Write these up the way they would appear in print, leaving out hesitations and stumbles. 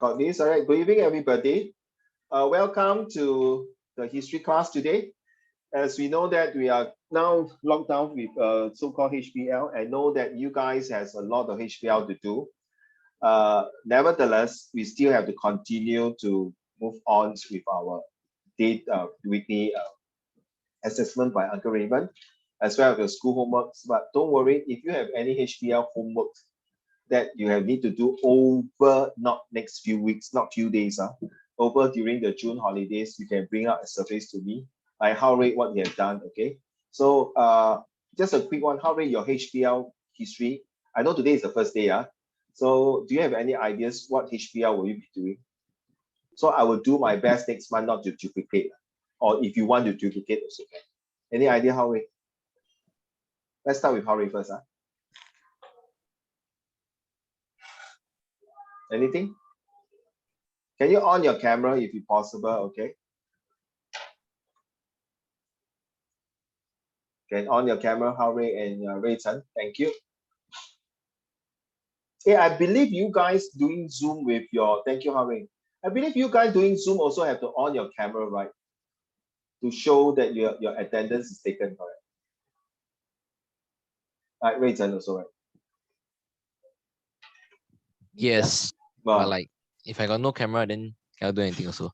got this. All right. Good evening, everybody. Welcome to the history class today. As we know that we are now locked down with so-called HBL, I know that you guys has a lot of HBL to do. Nevertheless, we still have to continue to move on with our weekly assessment by Uncle Raymond, as well as the school homeworks. But don't worry, if you have any HBL homework that you have need to do over not next few weeks, not few days, over during the June holidays, you can bring out a surface to me. Like how rate what you have done, okay? So just a quick one, how rate your HBL history? I know today is the first day, so do you have any ideas what HBL will you be doing? So I will do my best next month not to duplicate, or if you want to duplicate also can. Any idea how rate? Let's start with how rate first. Anything? Can you on your camera if it's possible, okay? Can on your camera, Hao Rui and Rui Chen. Thank you. Yeah, I believe you guys doing Zoom with your, thank you, Hao Rui. I believe you guys doing Zoom also have to on your camera, right? To show that your attendance is taken, correct? Right, Rui Chen also, right? Yes, yeah. but like if I got no camera, then cannot do anything also.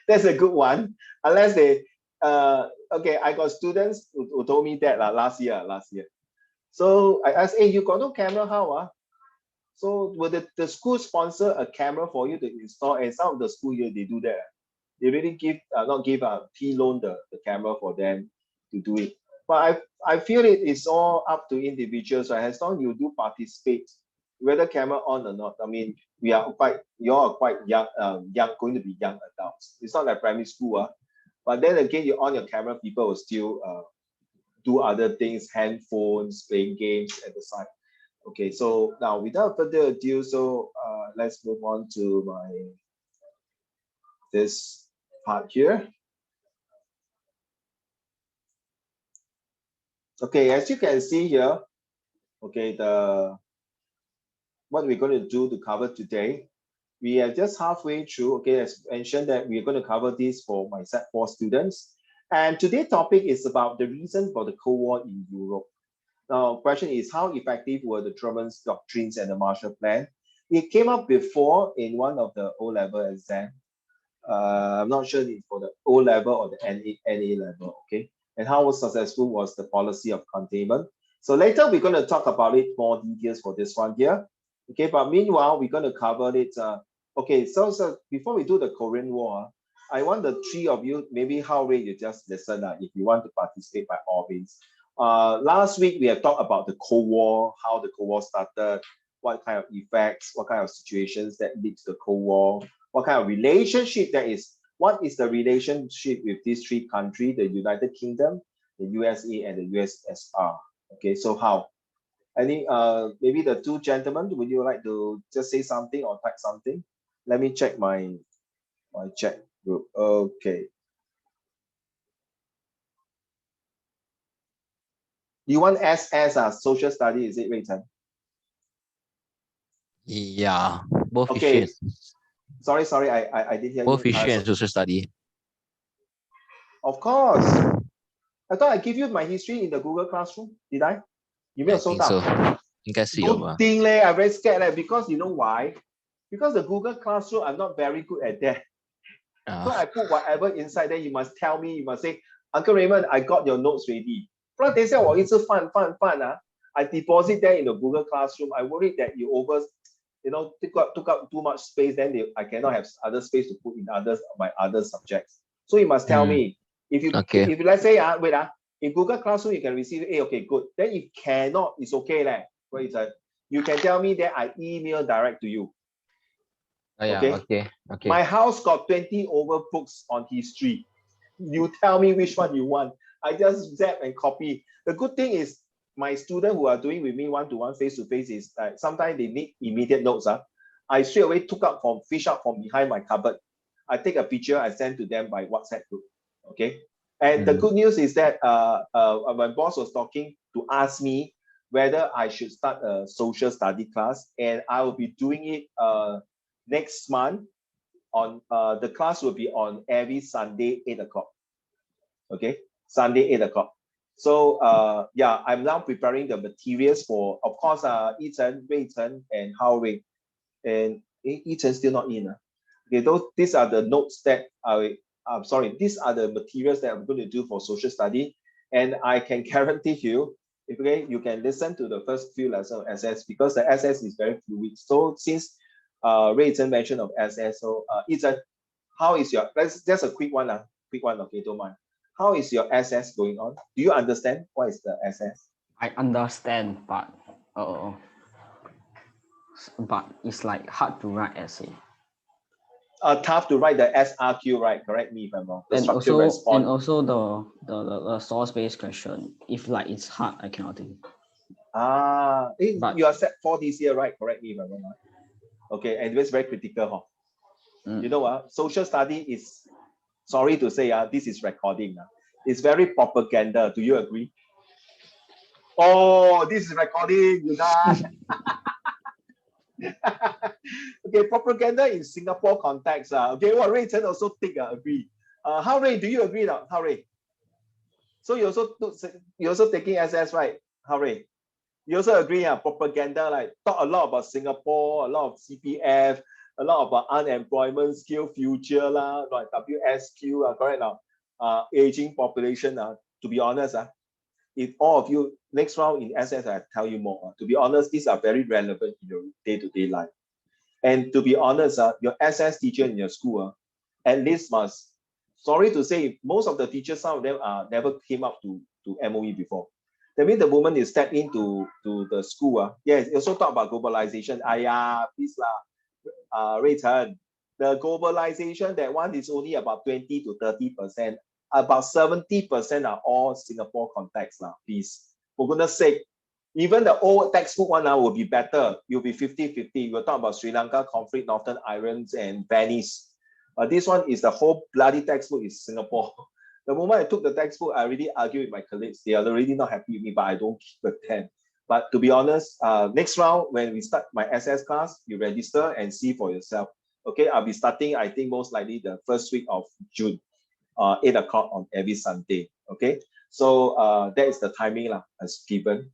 That's a good one. Unless they, okay, I got students who told me that last year. So I asked, hey, you got no camera, how? So will the school sponsor a camera for you to install? And some of the school here, they do that. They really give, not give a P-loan the camera for them to do it. But I feel it is all up to individuals, right? As long as you do participate, whether camera on or not. I mean, you all are quite young, going to be young adults. It's not like primary school, but then again, you on your camera, people will still do other things, handphones, playing games at the side. Okay, so now without further ado, so let's move on to this part here. Okay, as you can see here, okay, what we're going to do to cover today, we are just halfway through. Okay, as mentioned that we're going to cover this for my Set 4 students. And today's topic is about the reason for the Cold War in Europe. Now, question is, how effective were the German doctrines and the Marshall Plan? It came up before in one of the O-level exam. I'm not sure if for the O-level or the NA level, okay? And how successful was the policy of containment? So later we're going to talk about it more details for this one here. Okay, but meanwhile, we're going to cover it. Okay, so before we do the Korean War, I want the three of you, maybe Hao Rui, you just listen if you want to participate by all means. Last week, we have talked about the Cold War, how the Cold War started, what kind of effects, what kind of situations that lead to the Cold War, what kind of relationship that is, what is the relationship with these three countries, the United Kingdom, the USA, and the USSR. Okay, so how? Any, maybe the two gentlemen, would you like to just say something or type something? Let me check my chat group. Okay. You want SS social study, is it, Rayton? Yeah, both okay. history. Sorry, I did hear both you. History and social study. Of course. I thought I give you my history in the Google Classroom. Did I? You may have sold out. Don't think, I'm very scared because you know why? Because the Google Classroom, I'm not very good at that. So I put whatever inside there, you must tell me, you must say, Uncle Raymond, I got your notes ready. But they said, well, it's a fun. I deposit there in the Google Classroom. I worried that you took up too much space, then I cannot have other space to put in my other subjects. So you must tell me, if you let's say, in Google Classroom, you can receive, hey, okay, good. Then if cannot, it's okay. You can tell me that I email direct to you. Okay. My house got 20 over books on history. You tell me which one you want. I just zap and copy. The good thing is my students who are doing with me one-to-one, face-to-face is like sometimes they need immediate notes. I straight away fish out from behind my cupboard. I take a picture, I send to them by WhatsApp group. Okay. And the good news is that my boss was talking to ask me, whether I should start a social study class, and I will be doing it next month. On the class will be on every Sunday 8 o'clock. Okay, Sunday 8 o'clock. So yeah, I'm now preparing the materials for, of course, Yichen, Rui Chen, and Hao Rui. And Yichen still not in. Okay, these are the notes that I'm sorry, these are the materials that I'm going to do for social study. And I can guarantee you, okay, you can listen to the first few lessons of SS, because the SS is very fluid. So since Rui Chen mentioned of SS, so Yichen, how is your, let's just a quick one, okay, don't mind. How is your SS going on? Do you understand what is the SS? I understand, but it's like hard to write essay. Tough to write the SRQ, right? Correct me if I'm wrong. The And structure also, response. and also the source-based question. If like it's hard, I cannot do. But you are set for this year, right? Correct me if I'm wrong. Okay, and it's very critical, huh? You know what? Social study is, sorry to say, this is recording. It's very propaganda. Do you agree? Oh, this is recording, you guys. Okay, propaganda in Singapore context. Okay, what Ray Chen also think, agree. How Ray, do you agree now? How Ray? So you also taking SS, right? How Ray? You also agree, propaganda, like talk a lot about Singapore, a lot of CPF, a lot about unemployment, skill future, like WSQ, correct now? Aging population. To be honest, if all of you next round in SS, I tell you more. To be honest, these are very relevant in your day-to-day life. And to be honest, your SS teacher in your school, at least must, sorry to say, most of the teachers, some of them never came up to MOE before. That means the moment you step into the school, yes, also talk about globalization. Please Rui Chen, the globalization, that one is only about 20 to 30%. About 70% are all Singapore context now, please. For goodness sake, even the old textbook one now will be better. You'll be 50-50. We'll talk about Sri Lanka conflict, Northern Ireland, and Venice. This one is the whole bloody textbook is Singapore. The moment I took the textbook, I already argued with my colleagues. They are already not happy with me, but I don't keep the 10. But to be honest, next round, when we start my SS class, you register and see for yourself. Okay, I'll be starting, I think, most likely the first week of June, 8 o'clock on every Sunday. Okay, so that is the timing as given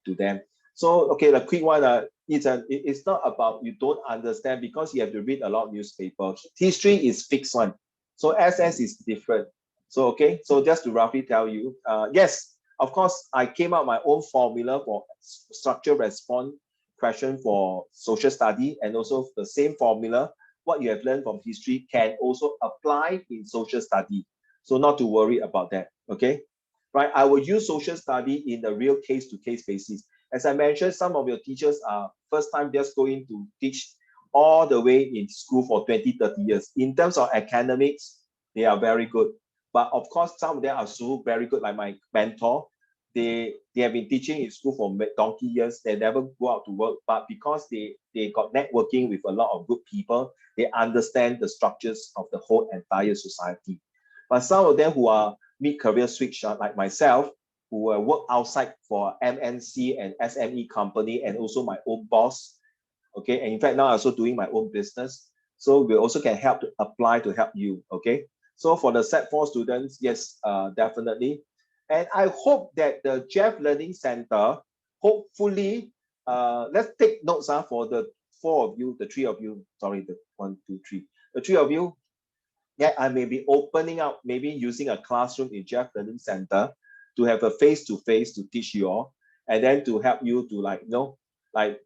to them. So, okay, the quick one, it's not about you don't understand, because you have to read a lot of newspaper. History is fixed one. So SS is different. So, okay, so just to roughly tell you, yes, of course, I came out my own formula for structure response question for social study, and also the same formula, what you have learned from history can also apply in social study. So not to worry about that, okay? Right, I will use social study in the real case-to-case basis. As I mentioned, some of your teachers are first time just going to teach all the way in school for 20, 30 years. In terms of academics, they are very good. But of course, some of them are so very good, like my mentor. They have been teaching in school for donkey years. They never go out to work, but because they got networking with a lot of good people, they understand the structures of the whole entire society. But some of them who are mid-career switch, like myself, who work outside for MNC and SME company, and also my own boss. Okay, and in fact, now I'm also doing my own business. So we also can help to apply to help you. Okay, so for the Set 4 students, yes, definitely. And I hope that the Jeff Learning Center, hopefully, let's take notes for the 4 of you, the 3 of you, sorry, the 1, 2, 3, the 3 of you. Yeah, I may be opening up, maybe using a classroom in Jeff Learning Center to have a face-to-face to teach you all, and then to help you to like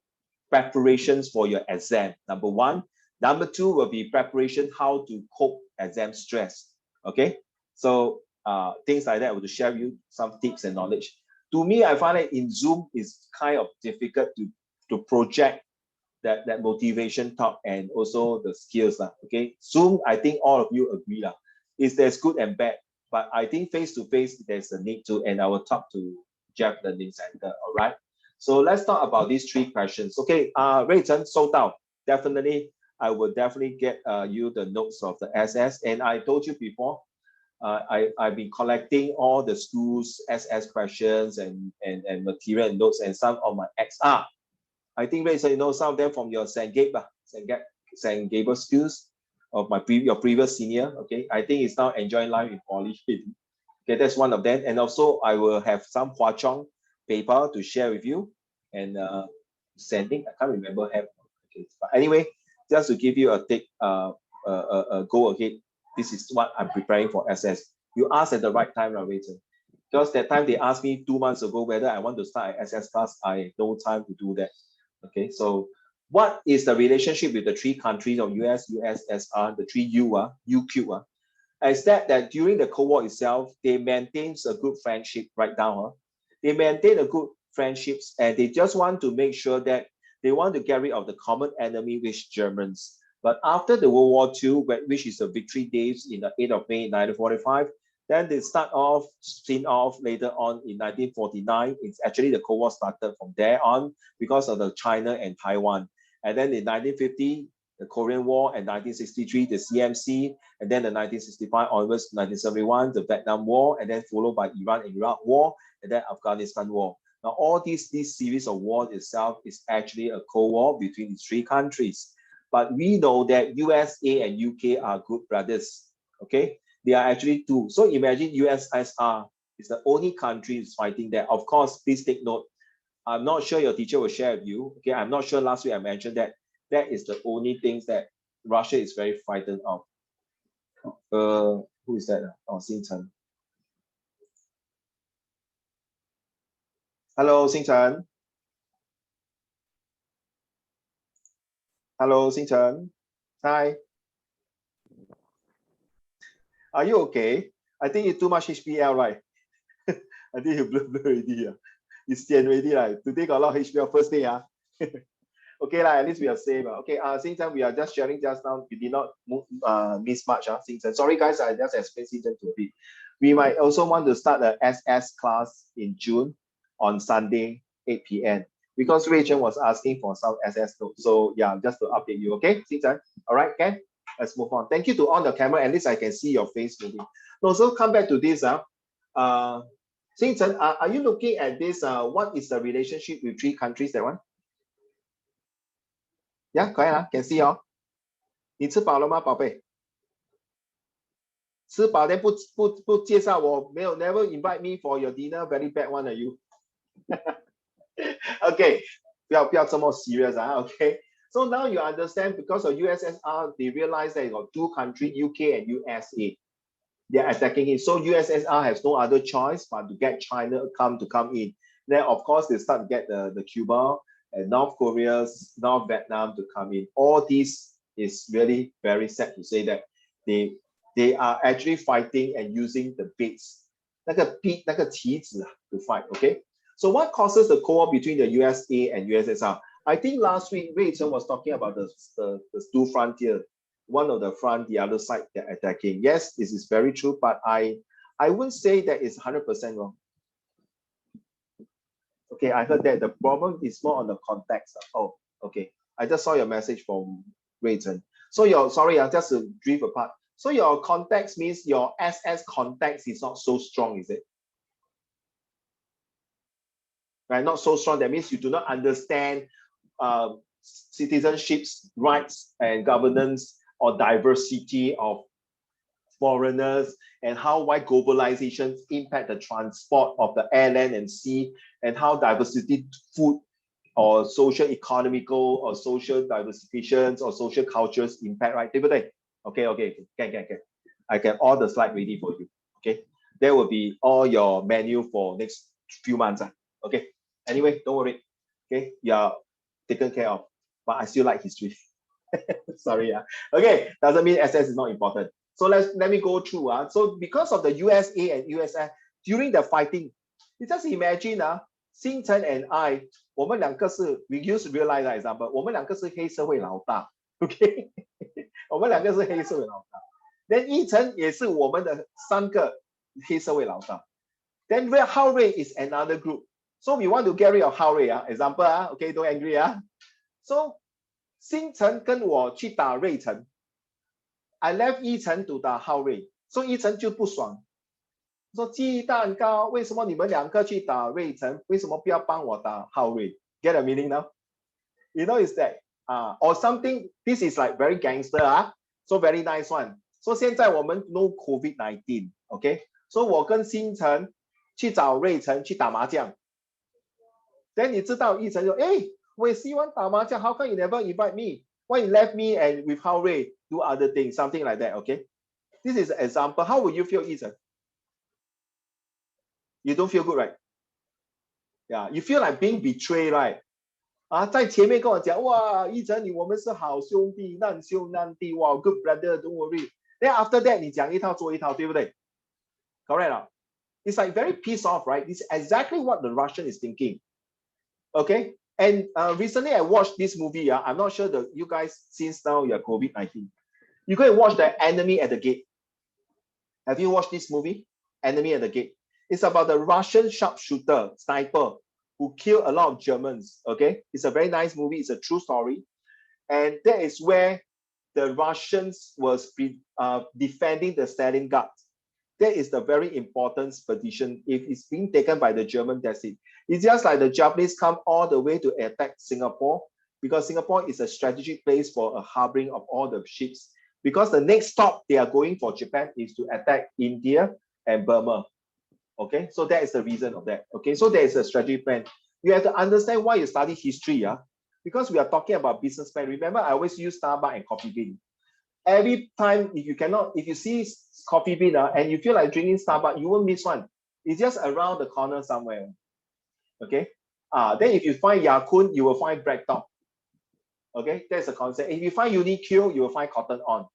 preparations for your exam. Number 1. Number 2 will be preparation how to cope exam stress. Okay, so things like that. I will share with you some tips and knowledge. To me, I find that in Zoom is kind of difficult to project that motivation talk and also the skills. Okay, Zoom, I think all of you agree. There's good and bad, but I think face-to-face, there's a need to, and I will talk to Jeff Learning Center, all right? So let's talk about these 3 questions. Okay, Rui Chen, sold out. Definitely, I will definitely get you the notes of the SS. And I told you before, I've been collecting all the schools SS questions and material and notes and some of my XR. I think Ray, so you know some of them from your St. Gabriel schools of your previous senior. Okay, I think it's now enjoying life in poly. Okay, that's one of them. And also I will have some Hua Chong paper to share with you and sending. I can't remember. Okay, but anyway, just to give you a go ahead. This is what I'm preparing for SS. You asked at the right time, Rachel. Because that time they asked me 2 months ago whether I want to start an SS class. I had no time to do that. Okay, so what is the relationship with the three countries of US, USSR, the three UQ? Is that during the Cold War itself, they maintained a good friendship right now. They maintain a good friendships and they just want to make sure that they want to get rid of the common enemy, which Germans. But after the World War II, which is the victory days in the 8th of May 1945, then they spin off later on in 1949. It's actually the Cold War started from there on because of the China and Taiwan. And then in 1950, the Korean War, and 1963, the CMC, and then the 1965 onwards, 1971, the Vietnam War, and then followed by Iran and Iraq War, and then Afghanistan War. Now, all this series of wars itself is actually a Cold War between these three countries. But we know that USA and UK are good brothers, okay? They are actually two. So imagine USSR is the only country is fighting there. Of course, please take note. I'm not sure your teacher will share with you. Okay, I'm not sure last week I mentioned that that is the only things that Russia is very frightened of. Who is that? Oh, Xing Chen. Hello, Xing Chen. Hello, Xing Chen. Hi. Are you okay? I think it's too much HBL, right? I think you blur already. It's already, right? Today got a lot of HBL first day. Okay, at least we are safe. Okay, Xing Chen, we are just sharing just now. We did not miss much. Xing Chen. Sorry, guys, I just explained Xing Chen to a bit. We might also want to start the SS class in June on Sunday, 8 p.m. because Rachel was asking for some SS notes. So yeah, just to update you. Okay, Xing Chen. All right, okay. Let's move on. Thank you to on the camera. At least I can see your face moving. Also, come back to this. Xing Chen, are you looking at this? What is the relationship with three countries? That one? Yeah, 可以啦 can see 哦。你吃饱了吗，宝贝？吃饱 then 不介绍我，没有 never invite me for your dinner, very bad one are you? Okay, 不要这么 serious okay. So now you understand because of USSR, they realize that you got two countries, UK and USA. They are attacking it. So USSR has no other choice but to get China to come in. Then of course they start to get the Cuba and North Korea, North Vietnam to come in. All this is really very sad to say that they are actually fighting and using the baits, 那个棋子 to fight. Okay. So what causes the Cold War between the USA and USSR? I think last week Ray Chen was talking about the two frontier. One of the front, the other side they're attacking. Yes, this is very true, but I wouldn't say that it's 100% wrong. Okay, I heard that the problem is more on the context. Oh, okay. I just saw your message from Ray Chen. So sorry, just to drift apart. So your context means your SS context is not so strong, is it? Right, not so strong. That means you do not understand citizenship's rights and governance or diversity of foreigners and why globalization impact the transport of the air, land, and sea, and how diversity, food, or social economical or social diversifications or social cultures impact, right? Okay, can. I get all the slide ready for you. Okay, there will be all your menu for next few months. Okay, anyway, don't worry. Okay, you are taken care of, but I still like history. Sorry. Okay, doesn't mean SS is not important. So let me go through. So because of the USA and USA during the fighting, you just imagine Xing Chen and I, 我们两个是 we use real life example, 我们两个是黑社会老大 ，OK， 我们两个是黑社会老大。Then 一成也是我们的3个黑社会老大。Then Hao Rui is another group. So we want to get rid of Hao Rui. Example, okay, don't angry. So 星辰跟我去打瑞辰 I left 一成 to 打浩瑞所以一晨就不爽，说鸡蛋糕为什么你们两个去打瑞晨，为什么不要帮我打浩瑞 ？Get a meaning now? You know is that or something. This is like very gangster so very nice one. So 现在我们 no COVID-19, okay? So 我跟星辰去找瑞晨去打麻将。Then 你知道一晨说，哎，我也希望打麻将。How come you never invite me? Why you left me and with Hao Rui do other things, something like that, okay? This is an example. How would you feel, Ethan? You don't feel good, right? Yeah, you feel like being betrayed, right? 在前面跟我讲，哇，一晨我们是好兄弟，难兄难弟，哇 ，good brother, don't worry. Then after that 你讲一套做一套，对不对 ？Correct. It's like very pissed off, right? It's exactly what the Russian is thinking. Okay, and recently I watched this movie. I'm not sure that you guys, since now you're COVID-19, you go and watch The Enemy at the Gate. Have you watched this movie, Enemy at the Gate? It's about the Russian sharpshooter, sniper, who killed a lot of Germans. Okay, it's a very nice movie. It's a true story, and that is where the Russians was defending the Stalingrad. That is the very important position. If it's being taken by the German, that's it. It's just like the Japanese come all the way to attack Singapore, because Singapore is a strategic place for a harboring of all the ships. Because the next stop they are going for Japan is to attack India and Burma. Okay, so that is the reason of that. Okay, so there is a strategy plan. You have to understand why you study history, because we are talking about business plan. Remember, I always use Starbucks and Coffee Bean. Every time, if you see Coffee Bean and you feel like drinking Starbucks, you won't miss one. It's just around the corner somewhere. Okay. Then if you find Ya-Kun, you will find BreadTalk. Okay, that's the concept. If you find Uniqlo, you will find Cotton On.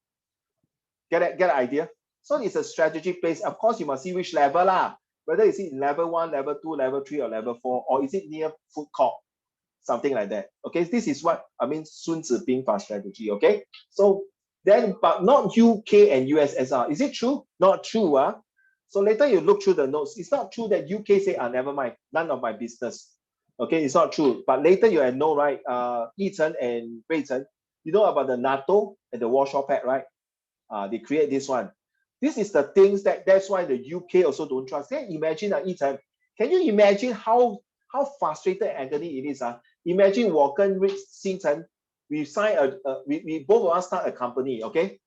Get an idea? So it's a strategic place. Of course, you must see which level whether is it level 1, level 2, level 3, or level 4, or is it near food court, something like that. Okay, this is what I mean, Sun Tzu Bingfa strategy. Okay, so then, but not UK and USSR. Is it true? Not true. So later you look through the notes. It's not true that UK say, never mind, none of my business. Okay, it's not true. But later you know, right? Yi Chen and Wei Chen, you know about the NATO and the Warsaw Pact, right? They create this one. This is the things that's why the UK also don't trust. Can you imagine Yi Chen? Can you imagine how frustrated and agony it is? Imagine 我跟 Xin Chen, we sign we both of us start a company, okay?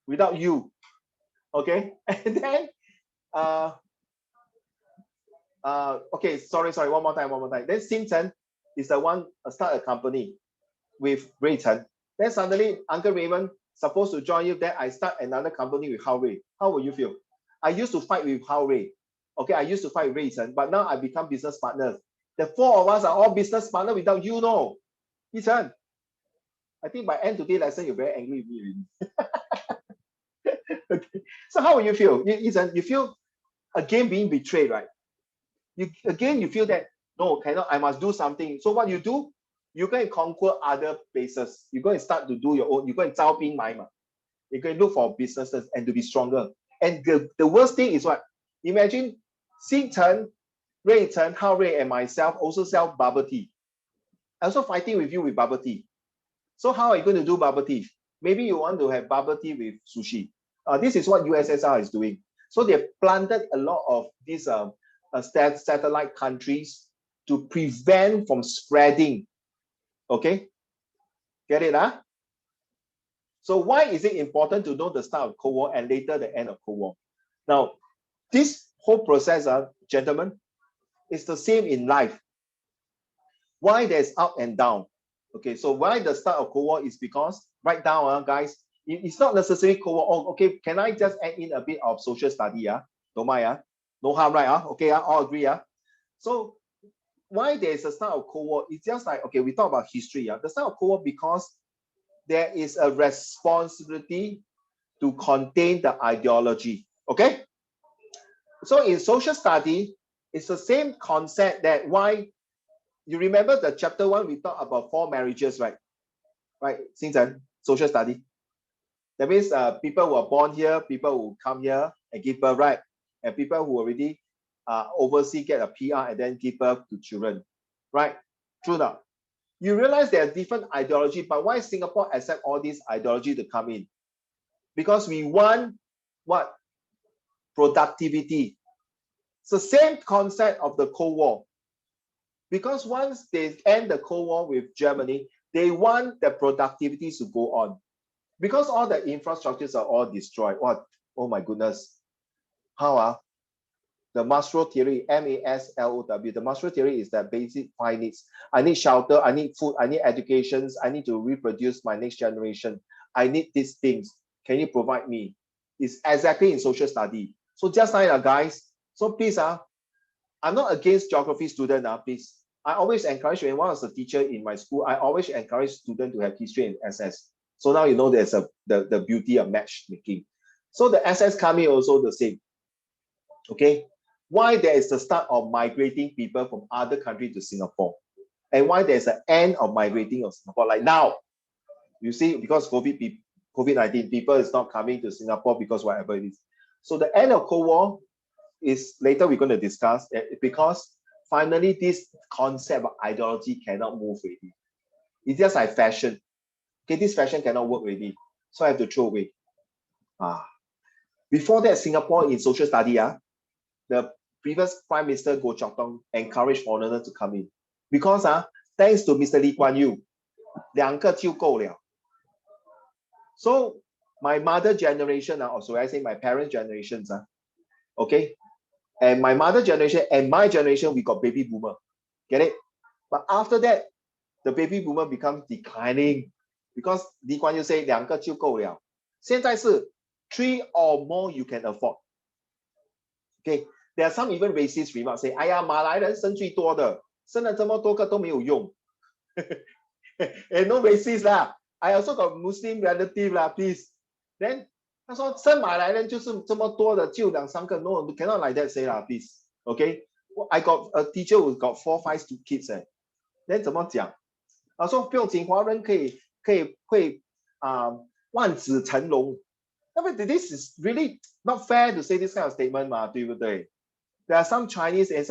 Without you. Okay? And then okay, sorry, one more time. Then Xin Chen is the one start a company with Ray Chen. Then suddenly Uncle Raymond supposed to join you. Then I start another company with Hao Rui. How will you feel? I used to fight with Hao Rui. Okay, I used to fight with Ray Chen, but now I become business partners. The four of us are all business partners without you, no. Yi Chen, I think by end today lesson, you're very angry with me. Okay. So how will you feel? Yi Chen, you feel again being betrayed, right? You feel that, no, cannot, I must do something. So what you do? You go and conquer other places. You go and start to do your own. You go and 招兵买马. You go and look for businesses and to be stronger. And the worst thing is what? Imagine Xin Chen, Ray Chen, Hao Rui, and myself also sell bubble tea. I'm also fighting with you with bubble tea. So how are you going to do bubble tea? Maybe you want to have bubble tea with sushi. This is what USSR is doing. So they planted a lot of these satellite countries to prevent from spreading. Okay, get it? So why is it important to know the start of Cold War and later the end of Cold War? Now, this whole process, gentlemen, is the same in life. Why there's up and down? Okay, so why the start of Cold War is because, write down, guys, it's not necessarily Cold War. Oh, okay, can I just add in a bit of social study? Don't mind, no harm, right? Okay, all agree. So why there's a start of Cold War? It's just like, okay, we talk about history. The start of Cold War because there is a responsibility to contain the ideology. Okay? So in social study, it's the same concept that why you remember the chapter 1, we talked about 4 marriages, right? Right, Xin Chen, social study. That means people who are born here, people who come here and give birth, right? And people who already overseas get a PR and then give birth to children, right? True now. You realize there are different ideology, but why Singapore accept all these ideology to come in? Because we want what? productivity. It's the same concept of the Cold War. Because once they end the Cold War with Germany, they want the productivity to go on. Because all the infrastructures are all destroyed. What? Oh my goodness. How? The Maslow theory, M-A-S-L-O-W. The Maslow theory is that basic 5 needs. I need shelter, I need food, I need education, I need to reproduce my next generation. I need these things. Can you provide me? It's exactly in social study. So just like guys, so please, I'm not against geography student, please. I always encourage, when I was a teacher in my school, I always encourage students to have history and SS. So now you know there's the beauty of matchmaking. So the SS coming also the same. Okay, why there is the start of migrating people from other countries to Singapore, and why there's an end of migrating of Singapore. Like now, you see, because COVID-19, people is not coming to Singapore because whatever it is. So the end of Cold War is later we're going to discuss, because finally this concept of ideology cannot move already. It's just like fashion. Okay, this fashion cannot work already, so I have to throw away. Before that, Singapore in social study, the previous Prime Minister Goh Chok Tong encouraged foreigners to come in, because thanks to Mr. Lee Kuan Yew, 2个就够了. So my mother generation, or so I say my parents' generations, okay, and my mother generation and my generation, we got baby boomer, get it? But after that, the baby boomer becomes declining, because Lee Kuan Yew say 2个就够了. 现在是 3 or more you can afford. Okay, there are some even racist remarks say, 哎呀，马来人生最多的，生了这么多个都没有用。And no racist lah. I also got Muslim relative lah, please. Then 他说生马来人就是这么多的，就2、3个。No, cannot like that say lah, please. Okay, I got a teacher who got 4, 5 kids. Then 怎么讲？他说不用紧，华人会万子成龙。This is really not fair to say this kind of statement 嘛，对不对？ There are some Chinese as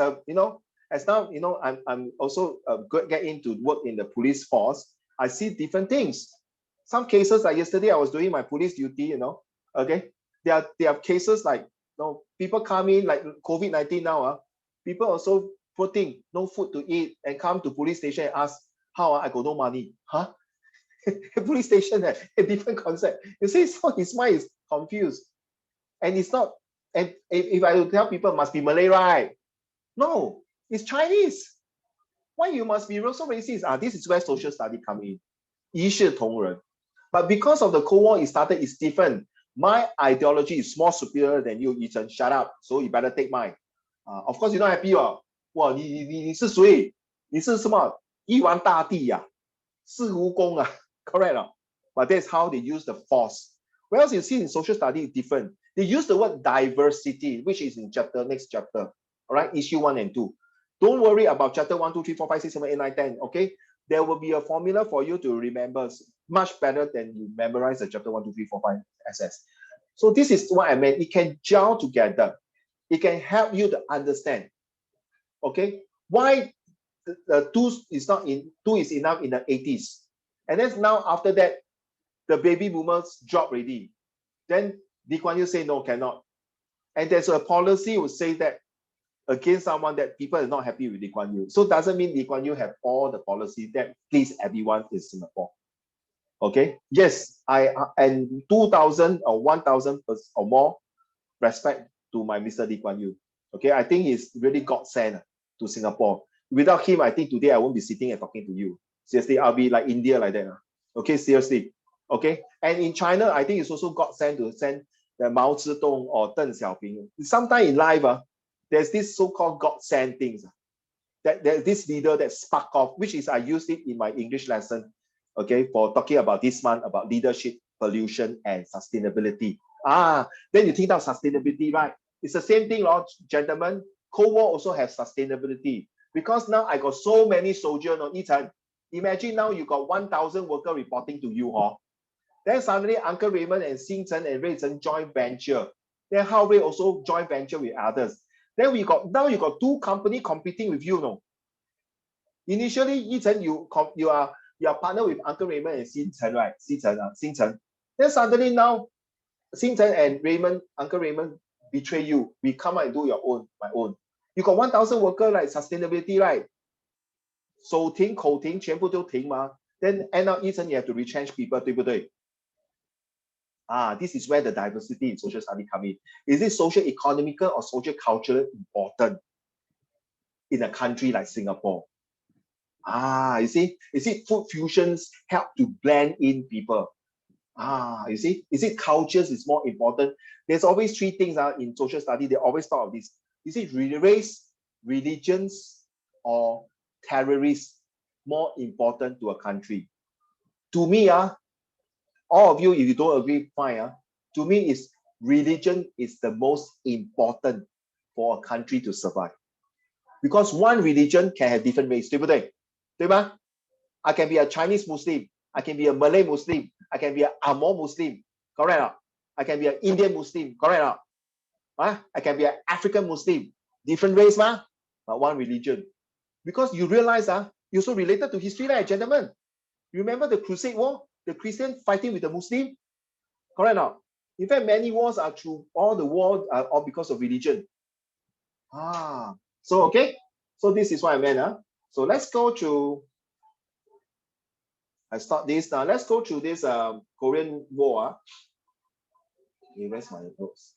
as now I'm also get into work in the police force. I see different things. Some cases like yesterday I was doing my police duty. Okay, there are cases like people come in like COVID-19 now. People also putting no food to eat and come to police station and ask how I got no money. Huh? Police station, a different concept. You see, so his mind is confused, and it's not. And if I would tell people must be Malay, right? No, it's Chinese. Why you must be also racist? This is where social study come in. 一视同仁. But because of the Cold War, it started, it's different. My ideology is more superior than you, Ethan. Shut up. So you better take mine. Of course, you're not happy. 哇，你是谁？你是什么？一王大帝呀？是蜈蚣啊？ Correct. But that's how they use the force. Whereas you see in social study, it's different. They use the word diversity, which is in next chapter. All right, issue 1 and 2. Don't worry about chapter 1, 2, 3, 4, 5, 6, 7, 8, 9, 10. Okay, there will be a formula for you to remember, much better than you memorize the chapter 1, 2, 3, 4, 5 SS. So this is what I meant. It can gel together. It can help you to understand. Okay, why the 2 is not in 2 is enough in the 80s, and then now after that, the baby boomers drop already. Then Lee Kuan Yew say no, cannot. And there's a policy would say that against someone that people are not happy with Lee Kuan Yew. So doesn't mean Lee Kuan Yew have all the policy that please everyone in Singapore. Okay. Yes, and 2,000 or 1,000 or more respect to my Mr. Lee Kuan Yew. Okay, I think he's really godsend to Singapore. Without him, I think today I won't be sitting and talking to you. Seriously, I'll be like India like that. Okay, seriously. Okay, and in China, I think it's also godsend to send the Mao Zedong or Deng Xiaoping. Sometime in life, there's this so-called godsend things. That there's this leader that spark off, which is I used it in my English lesson. Okay, for talking about this month about leadership, pollution, and sustainability. Then you think about sustainability, right? It's the same thing, Lord, gentlemen. Cold War also has sustainability because now I got so many soldiers on each hand. Imagine now you got 1,000 workers reporting to you, Then suddenly Uncle Raymond and Xing Chen and Ray Chen joint venture. Then Hao Rui also joint venture with others. Then you got 2 companies competing with you, Initially, Yi Chen, you are partner with Uncle Raymond and Xing Chen, right? Xing Chen. Then suddenly now, Xing Chen and Uncle Raymond betray you. We come out and do my own. You got 1,000 workers, right? Sustainability, right? 手停口停全部都停嘛 then end up 一层 you have to retrench people 对不对 this is where the diversity in social study come in. Is it social economical or social cultural important in a country like Singapore? You see food fusions help to blend in people. You see, is it cultures is more important? There's always three things in social study. They always talk of this. Is it race, religions, or terrorists more important to a country? To me, all of you, if you don't agree, fine. To me, is religion is the most important for a country to survive. Because one religion can have different race, 对不对？对吗？ I can be a Chinese Muslim, I can be a Malay Muslim, I can be an Amor Muslim, correct or not? I can be an Indian Muslim, correct or not? I can be an African Muslim, different race, but one religion. Because you realize you're so related to history, right, gentlemen? You remember the Crusade War? The Christian fighting with the Muslim? Correct or not? In fact, many wars are through all the wars are all because of religion. So okay. So this is what I meant. So let's go to I start this now. Let's go through this Korean War. Okay, where's my notes?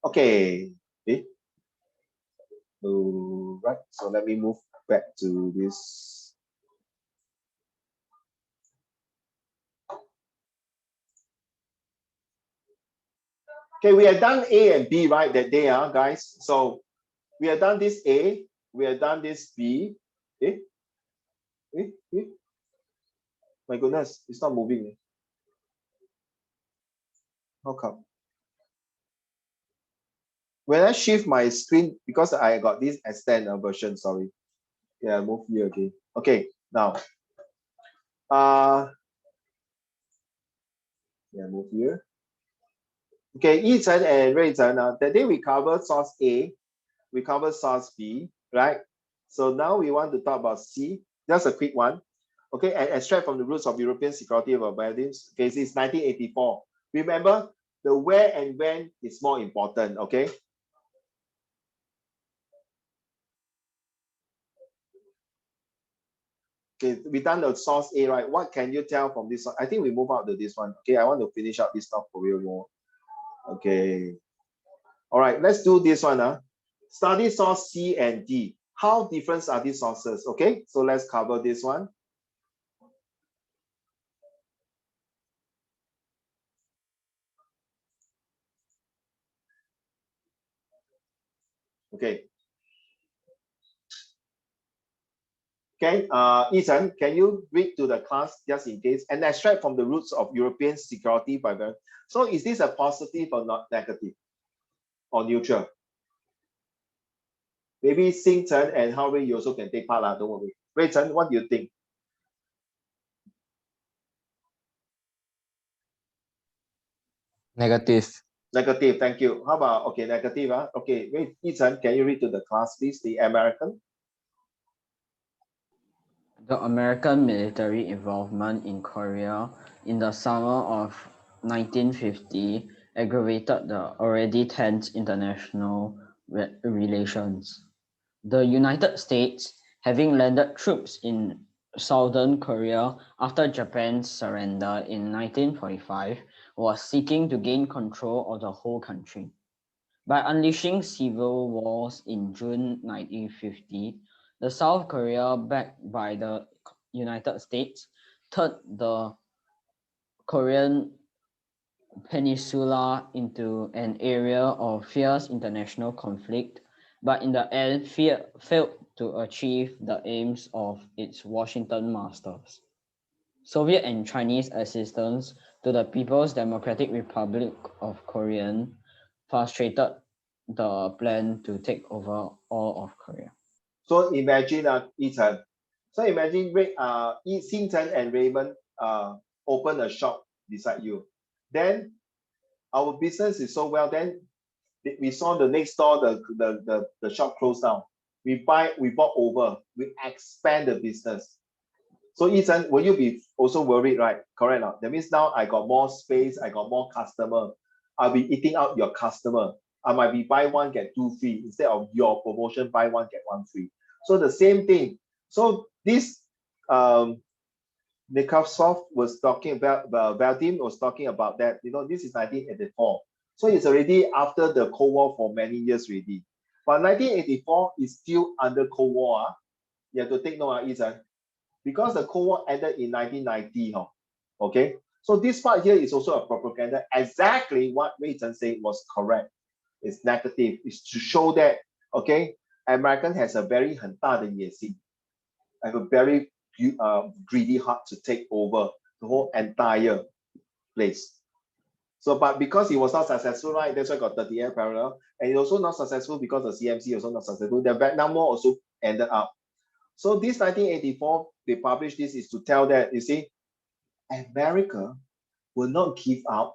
Okay. Right. So let me move back to this. Okay, we have done A and B, right, that day, guys. So we have done this A, we have done this B. My goodness, it's not moving. How come? When I shift my screen, because I got this extend version, sorry. Yeah, move here again. Okay, now. Move here. Okay, Yi-Chen and Rui-Chen, that day we covered source A, we covered source B, right? So now we want to talk about C, just a quick one. Okay, and extract from the roots of European security of values. Okay, since 1984. Remember, the where and when is more important, okay? Okay, we done the source A, right? What can you tell from this one? I think we move out to this one. Okay, I want to finish up this North Korea war. Okay. All right, let's do this one. Study source C and D. How different are these sources? Okay, so let's cover this one. Okay. Okay, Ethan, can you read to the class just in case and extract from the roots of European security by the. So is this a positive or not negative or neutral? Maybe Xing Chen and Hao Rui, you also can take part, don't worry. Rui Chen, what do you think? Negative. Negative, thank you. How about, okay, negative, Okay, wait, Ethan, can you read to the class, please, the American? The American military involvement in Korea in the summer of 1950 aggravated the already tense international relations. The United States, having landed troops in southern Korea after Japan's surrender in 1945, was seeking to gain control of the whole country. By unleashing civil wars in June 1950, the South Korea, backed by the United States, turned the Korean peninsula into an area of fierce international conflict, but in the end failed to achieve the aims of its Washington masters. Soviet and Chinese assistance to the People's Democratic Republic of Korea frustrated the plan to take over all of Korea. So imagine, Ethan. So imagine Xing Chen and Raymond open a shop beside you. Then our business is so well, then we saw the next door, the shop closed down. We bought over, we expand the business. So Ethan, will you be also worried, right? Correct now. That means now I got more space, I got more customer. I'll be eating out your customer. I might be buy one, get two free instead of your promotion, buy one, get one free. So the same thing. So this Microsoft was talking about, Vadim was talking about that, you know, this is 1984. So it's already after the Cold War for many years already. But 1984 is still under Cold War. You have to take note, Ethan, because the Cold War ended in 1990. Okay, so this part here is also a propaganda. Exactly what Wei Chen said was correct. It's negative. It's to show that, okay, American has a very 很大的野心, have a very greedy heart to take over the whole entire place. So, but because he was not successful, right? That's why I got 38 parallel. And he also not successful because the CMC also not successful. The Vietnam War also ended up. So this 1984, they published this is to tell that, you see, America will not give out.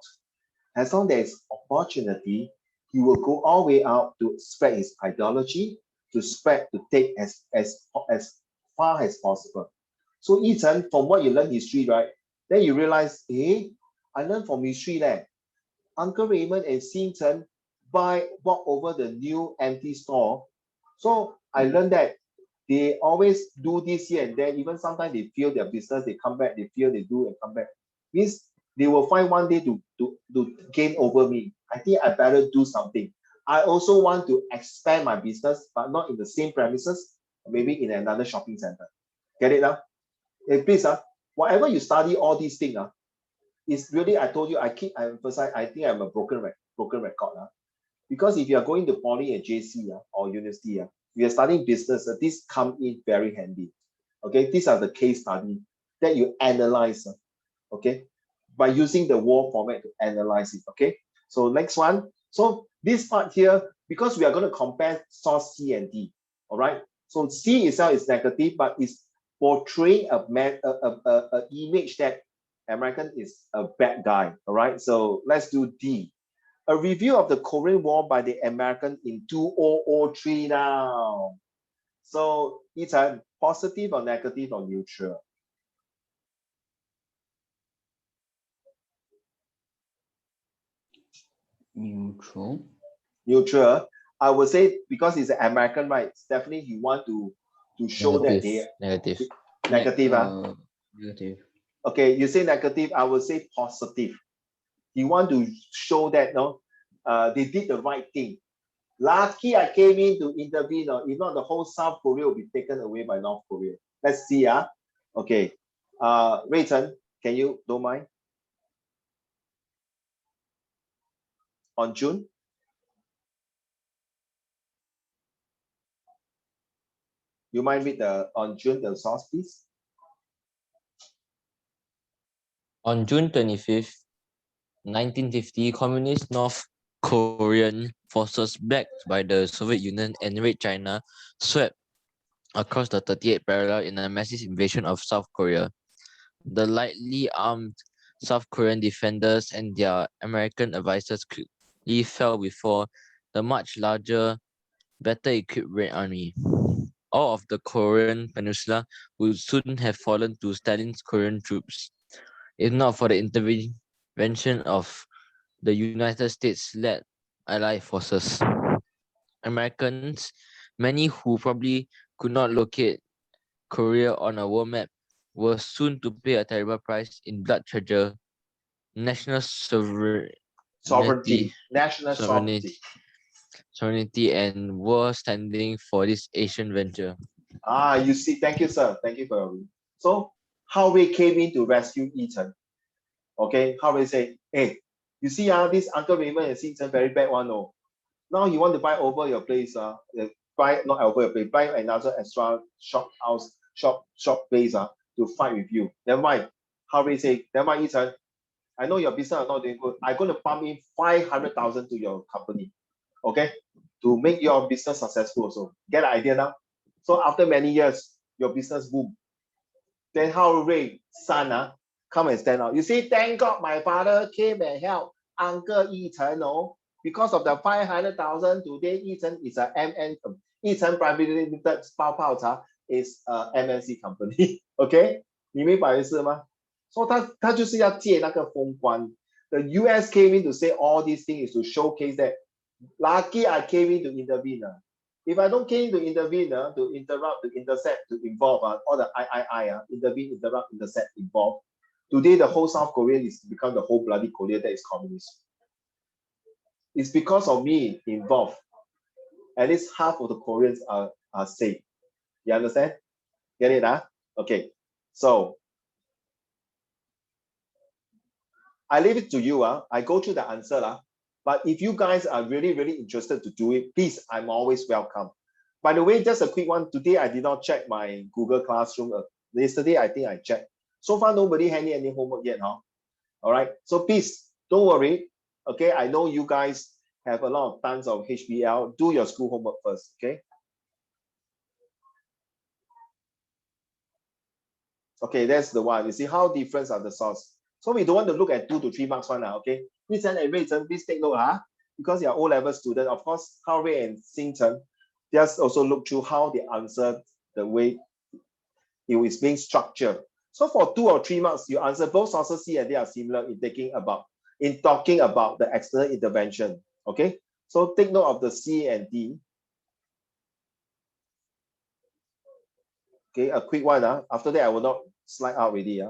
As long as there's opportunity, he will go all the way out to spread his ideology, to spread, to take as far as possible. So Ethan, from what you learn history, right? Then you realize, hey, I learned from history that Uncle Raymond and Simpson bought over the new empty store. So I learned that they always do this here and there. Even sometimes they fail their business, they come back, they fail, they do and come back. Means they will find one day to gain over me. I think I better do something. I also want to expand my business, but not in the same premises, maybe in another shopping center. Get it now? Hey, please, whatever you study, all these things, it's really, I told you, I emphasize, I think I'm a broken record. Because if you are going to poly and JC or university, we are studying business, this come in very handy. Okay, these are the case study that you analyze, okay, by using the war format to analyze it. Okay, so next one. So this part here, because we are going to compare source C and D, all right. So C itself is negative, but it's portraying a image that American is a bad guy. All right, so let's do D. A review of the Korean War by the American in 2003 now. So it's a positive or negative or neutral? Neutral. Neutral. I would say because it's an American, right? Definitely you want to show negative, that they negative. Negative. Negative. Okay, you say negative, I would say positive. You want to show that they did the right thing. Lucky I came in to intervene. If not, the whole South Korea will be taken away by North Korea. Let's see. Okay. Rui Chen, can you don't mind? On June? You mind read on June the source, please? On June 25th, 1950, Communist North Korean forces backed by the Soviet Union and Red China swept across the 38th parallel in a massive invasion of South Korea. The lightly armed South Korean defenders and their American advisors quickly fell before the much larger, better equipped Red Army. All of the Korean peninsula would soon have fallen to Stalin's Korean troops, if not for the intervention of the United States-led Allied forces. Americans, many who probably could not locate Korea on a world map, were soon to pay a terrible price in blood treasure, national sovereignty, national sovereignty, and war standing for this Asian venture. You see, thank you, sir. Thank you for your reading. So, how we came in to rescue Ethan. Okay, how we say, hey, you see, this Uncle Raymond and Ethan very bad one, no. Now you want to buy over your place, buy not over your place, buy another extra shop place to fight with you. Never mind. How we say, never mind, Ethan. I know your business are not doing good. I'm going to pump in 500,000 to your company, okay, to make your business successful. Also, get the idea now. So after many years, your business boom. Then how Ray son come and stand out. You see, thank God my father came and helped Uncle Ethan. Because of the 500,000 today, Ethan is a Ethan Private Limited is a MNC company. Okay, 你明白意思吗？所以他就是要借那个封关。The US came in to say all these things is to showcase that lucky I came in to intervene. If I don't came to intervene, to interrupt, to intercept, to involve, all the intervene, interrupt, intercept, involve. Today, the whole South Korea is become the whole bloody Korea that is communist. It's because of me involved. At least half of the Koreans are safe. You understand? Get it? Okay. So I leave it to you. I go through the answer. But if you guys are really, really interested to do it, please, I'm always welcome. By the way, just a quick one. Today, I did not check my Google Classroom. Yesterday, I think I checked. So far, nobody handed any homework yet, huh? All right. So please, don't worry. Okay. I know you guys have a lot of tons of HBL. Do your school homework first. Okay. Okay, that's the one. You see how different are the source. So we don't want to look at 2 to 3 marks one. Okay. Yichen and Ruichen, please take note. Because you're O-level student, of course, Hao Rui and Xingchen, just also look through how they answer the way it is being structured. So for 2 or 3 marks, you answer both sources C and D are similar in talking about the external intervention. Okay. So take note of the C and D. Okay, a quick one. After that, I will not slide out already.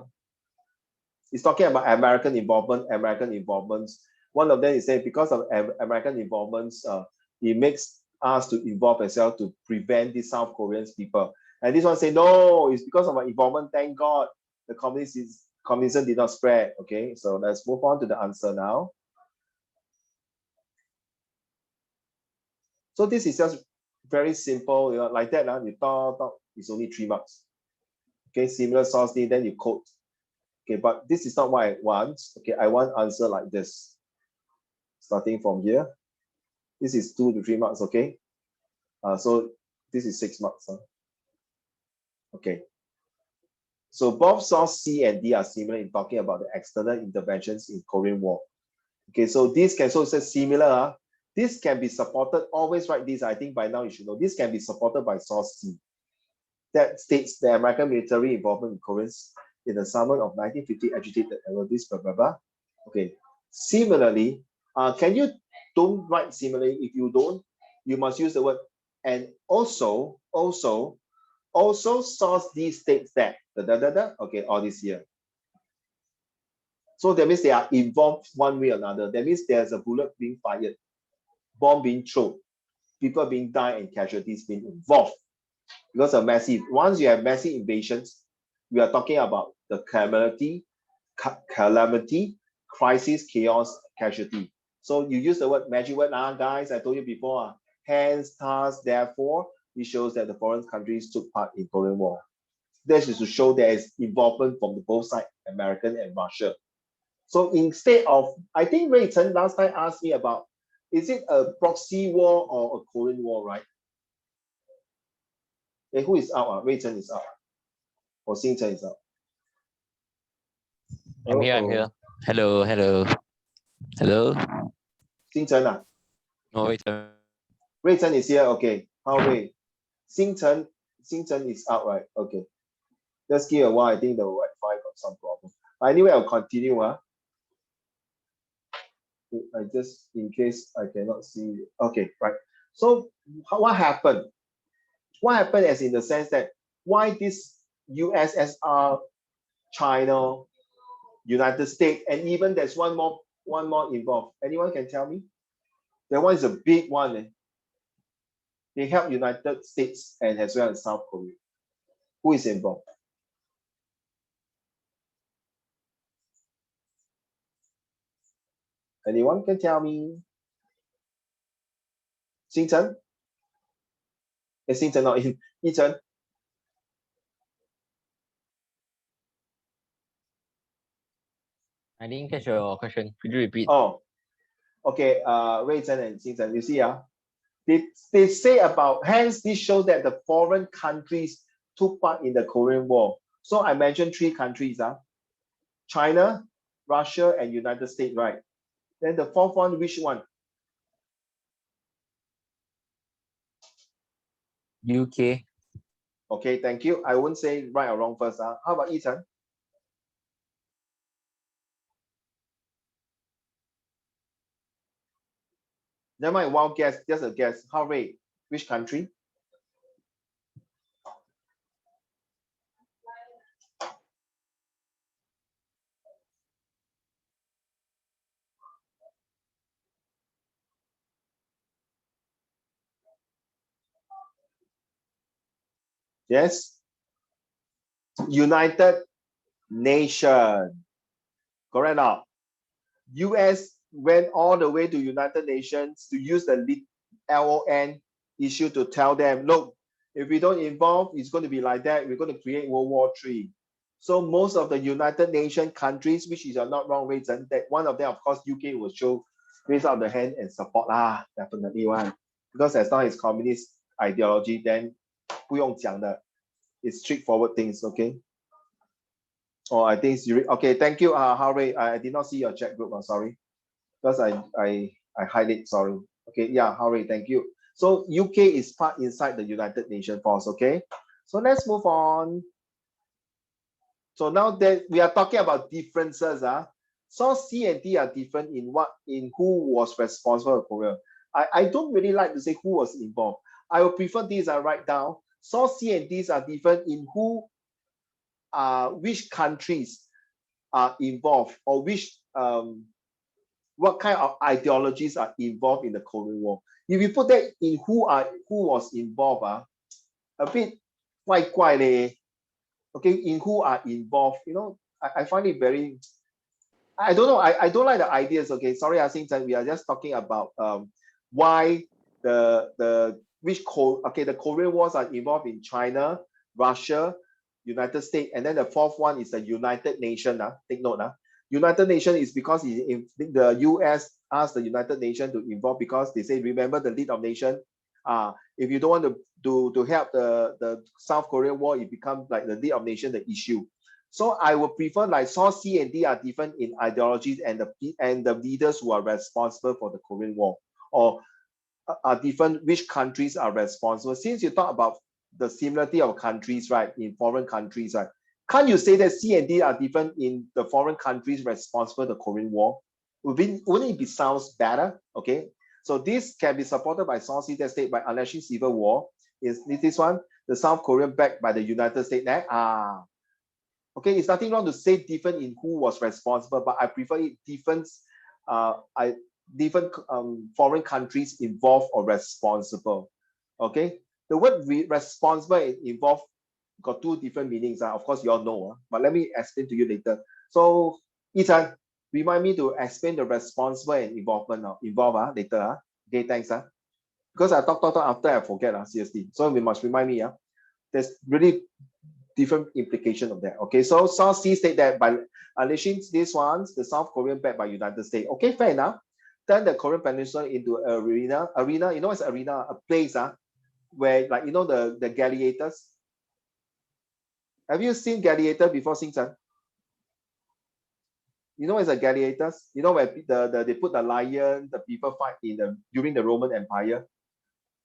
It's talking about American involvement. One of them is saying because of American involvements, it makes us to involve as well to prevent the South Korean people. And this one say, no, it's because of our involvement. Thank God the communism did not spread. Okay, so let's move on to the answer now. So this is just very simple, like that. You talk, it's only 3 marks. Okay, similar source, then you quote. Okay, but this is not what I want. Okay, I want answer like this. Starting from here. This is 2 to 3 marks, okay? So this is 6 marks. Okay. So both source C and D are similar in talking about the external interventions in Korean War. Okay, so this can also say similar. This can be supported, always write this, I think by now you should know, this can be supported by source C. That states the American military involvement in Koreans in the summer of 1950 agitated this, blah, blah, blah. Okay. Similarly, can you don't write similarly? If you don't, you must use the word and also source D states that okay, all this here. So that means they are involved one way or another. That means there's a bullet being fired, bomb being thrown, people being died, and casualties being involved. Because of massive, once you have massive invasions, we are talking about the calamity, crisis, chaos, casualty. So you use the word magic word, guys, I told you before. Hence, thus, therefore, it shows that the foreign countries took part in Korean War. This is to show there is involvement from both sides, American and Russia. So instead of, I think Rui Chen last time asked me about, is it a proxy war or a Korean war, right? Hey, who is out? Rui Chen is out. Or Xing Chen is out. I'm here. Hello. Xing Chen. No, wait. Rui Chen is here. Okay. How Rui? Xing Chen is out, right? Okay. Just give a while. I think the Wi-Fi got some problem. But anyway, I'll continue. I just, in case I cannot see. Okay, right. So what happened? What happened as in the sense that why this USSR, China, United States, and even there's one more involved. Anyone can tell me? That one is a big one. They help United States and as well as South Korea. Who is involved? Anyone can tell me? Xing Chen? Xing Chen not in. Yi Chen? I didn't catch your question. Could you repeat? Oh, okay. Rui Chen and Xing Chen. You see, they say about, hence this shows that the foreign countries took part in the Korean War. So I mentioned 3 countries, China, Russia, and United States, right? Then the 4th one, which one? UK. Okay, thank you. I won't say right or wrong first. How about Yi Chen? Never mind, wild guess, just a guess. How rate? Which country? Yes, United Nations. Correct now. US went all the way to United Nations to use the LON issue to tell them, look, if we don't involve, it's going to be like that. We're going to create World War III. So most of the United Nations countries, which is not wrong reason, that one of them, of course, UK will show raise out the hand and support definitely one. Because as long as communist ideology, then 不用讲的, it's straightforward things, okay? Oh, I think it's okay. Thank you, Harry. I did not see your chat group. I'm sorry, because I hide it. Sorry. Okay, yeah, Harry. Thank you. So UK is part inside the United Nations force. Okay, so let's move on. So now that we are talking about differences, so C and D are different in who was responsible for Korea. I don't really like to say who was involved. I would prefer these are write down. So C and D's are different in who, which countries are involved, or which what kind of ideologies are involved in the Korean War. If you put that in who was involved, a bit quite leh. Okay, in who are involved, I find it very, I don't know, I don't like the ideas. Okay, sorry, I think that we are just talking about why the Korean Wars are involved in China, Russia, United States, and then the fourth one is the United Nations. Take note. United Nations is because the US asked the United Nations to involve, because they say, remember the League of Nations. If you don't want to help the South Korean War, it becomes like the League of Nations the issue. So I would prefer like source C and D are different in ideologies, and the leaders who are responsible for the Korean War, or are different which countries are responsible. Since you talk about the similarity of countries, right, in foreign countries, right, can't you say that C and D are different in the foreign countries responsible for the Korean War? Wouldn't it be sounds better? Okay, so this can be supported by sources that state by unleashing civil war. Is this one the South Korea backed by the United States? Okay, it's nothing wrong to say different in who was responsible, but I prefer it different. Different foreign countries involved or responsible. Okay, the word responsible and involved got two different meanings. Of course, you all know, but let me explain to you later. So, Ethan, remind me to explain the responsible and involvement later. Okay, thanks. Because I talk after I forget, seriously. So we must remind me. There's really different implication of that. Okay, so South C state that by unleashing these ones, the South Korean backed by United States. Okay, fair enough. Turn the Korean Peninsula into an arena. You know what's arena? A place where, like, the gladiators. Have you seen gladiator before, Sing-chan? You know what's a gladiators? You know where they put the lion, the people fight during the Roman Empire,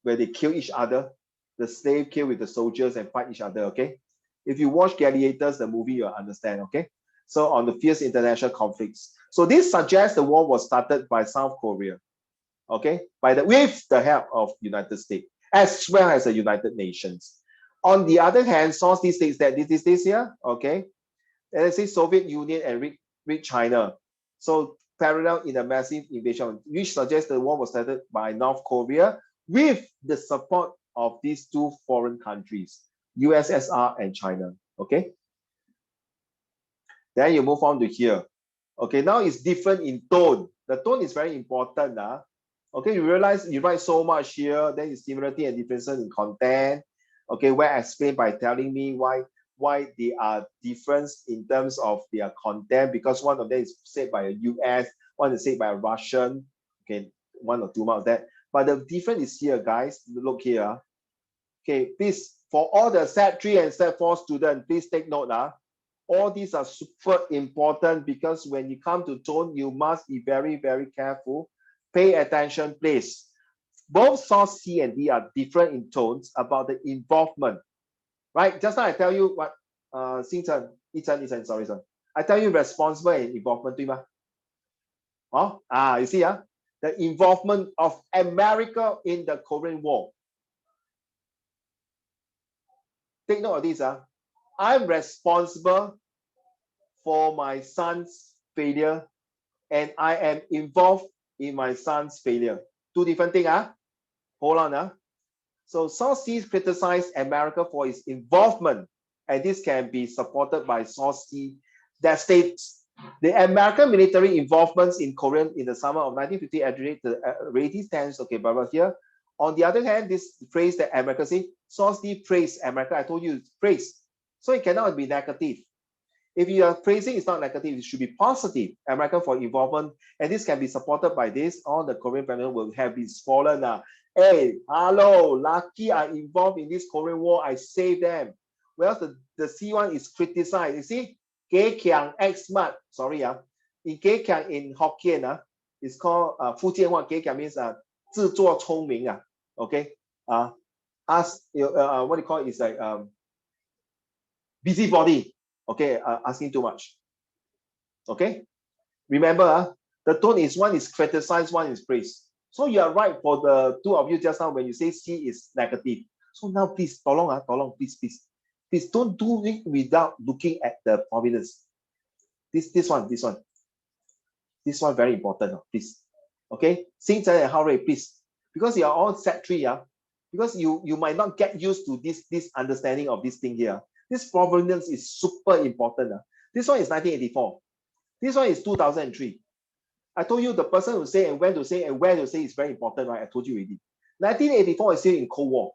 where they kill each other. The slave kill with the soldiers and fight each other. Okay, if you watch Gladiators, the movie, you'll understand. Okay, so on the fierce international conflicts. So this suggests the war was started by South Korea. Okay, with the help of United States as well as the United Nations. On the other hand, source states that this here. Okay, and let's say Soviet Union and with China. So parallel in a massive invasion, which suggests the war was started by North Korea with the support of these two foreign countries, USSR and China. Okay. Then you move on to here. Okay, now it's different in tone. The tone is very important. Okay, you realize you write so much here, then it's similarity and differences in content. Okay, where explain by telling me why they are different in terms of their content, because one of them is said by a US, one is said by a Russian. Okay, one or two more of that. But the difference is here, guys. Look here. Okay, please, for all the Set 3 and Set 4 students, please take note. All these are super important, because when you come to tone, you must be very, very careful. Pay attention, please. Both source C and D are different in tones about the involvement. Right? Just now I tell you what, Yi-Chen, sorry. I tell you responsible and involvement, 对吗? You see, the involvement of America in the Korean War. Take note of this. I'm responsible for my son's failure, and I am involved in my son's failure. Two different things. Hold on. So Source C criticized America for its involvement, and this can be supported by Source C that states the American military involvements in Korea in the summer of 1950 already stands, okay, but here. On the other hand, this phrase that America say, Source D praised America. I told you it's praise. So it cannot be negative. If you are praising, it's not negative, it should be positive. America for involvement, and this can be supported by this. All the Korean veterans will have been swollen. Hey, hello, lucky are involved in this Korean War. I saved them. Whereas the C1 is criticized. You see, Gay Kiang X smart. Sorry, in Gay Kiang in Hokkien, it's called Fujian话. Gay Kiang means 自作聪明. Okay, as what do you call it? It's like busybody. Okay, asking too much. Okay, remember, the tone is one is criticized, one is praised. So you are right for the two of you just now when you say C is negative. So now please, tolong, please don't do it without looking at the prominence. This one very important, please. Okay, Xing Chen and Hao Rui, please, because you are all set 3, because you might not get used to this understanding of this thing here. This provenance is super important. This one is 1984. This one is 2003. I told you the person who say and when to say and where to say is very important, right? I told you already. 1984 is still in Cold War.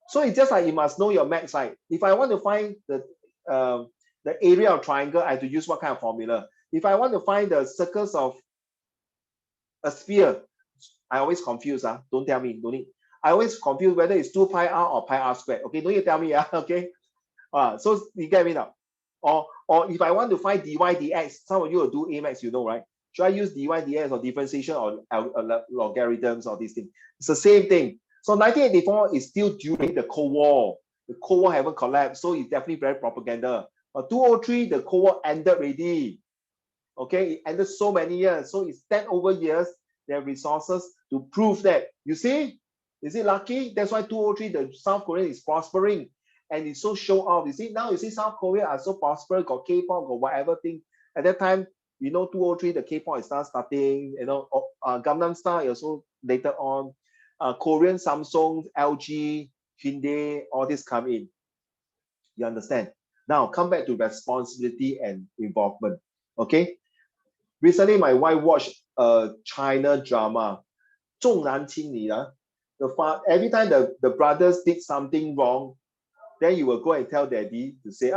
So it's just like you must know your max, right? If I want to find the area of triangle, I have to use what kind of formula? If I want to find the circles of a sphere, I always confuse. Don't tell me, don't need. I always confuse whether it's 2 pi r or pi r squared. Okay, don't you tell me, okay? So you get me now. Or if I want to find dy dx, some of you will do Amax, you know, right? Should I use dy dx or differentiation or logarithms or these things? It's the same thing. So 1984 is still during the Cold War. The Cold War haven't collapsed, so it's definitely very propaganda. But 203, the Cold War ended already. Okay, it ended so many years. So it's 10 over years. There are resources to prove that. You see? Is it lucky? That's why 203, the South Korea is prospering. And it's so show off. You see, now you see South Korea are so prosperous, got K-pop, got whatever thing. At that time, 203, the K-pop is starting, Gangnam Style also later on. Korean, Samsung, LG, Hyundai, all this come in. You understand? Now, come back to responsibility and involvement. Okay? Recently, my wife watched a China drama, 重男轻女. Every time the brothers did something wrong, then you will go and tell daddy to say,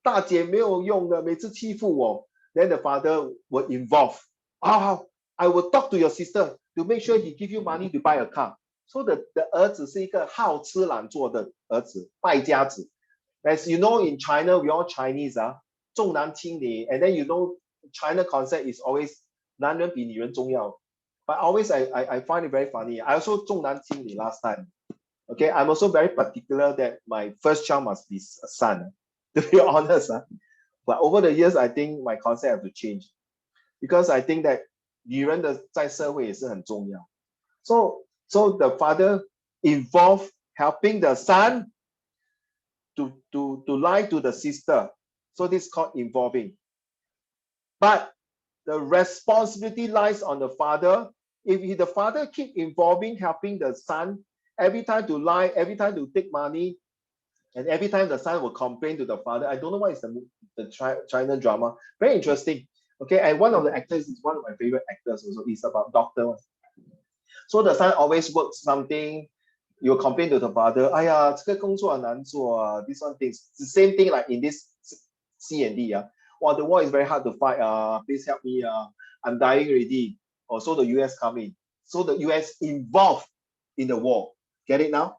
大姐没有用的，每次欺负我. Then the father will involve. I will talk to your sister to make sure he give you money to buy a car. So the 儿子是一个好吃懒做的儿子，败家子. As you know, in China, we all Chinese, 重男轻女, and then China concept is always 男人比女人重要. But always I find it very funny. I also 重男轻女 last time. Okay, I'm also very particular that my first child must be a son, to be honest. But over the years, I think my concept have to change, because I think that 女人的在社会也是很重要. So the father involved helping the son to lie to the sister. So this is called involving. But the responsibility lies on the father. If the father keep involving, helping the son, every time to lie, every time to take money, and every time the son will complain to the father. I don't know what is the China drama. Very interesting. Okay, and one of the actors is one of my favorite actors also. It's about doctor. So the son always works something. You will complain to the father. 哎呀，这个工作很难做啊. This one things. It's the same thing like in this C and D. Well, the war is very hard to fight. Please help me. I'm dying already. So the US come in. So the US involved in the war. Get it now?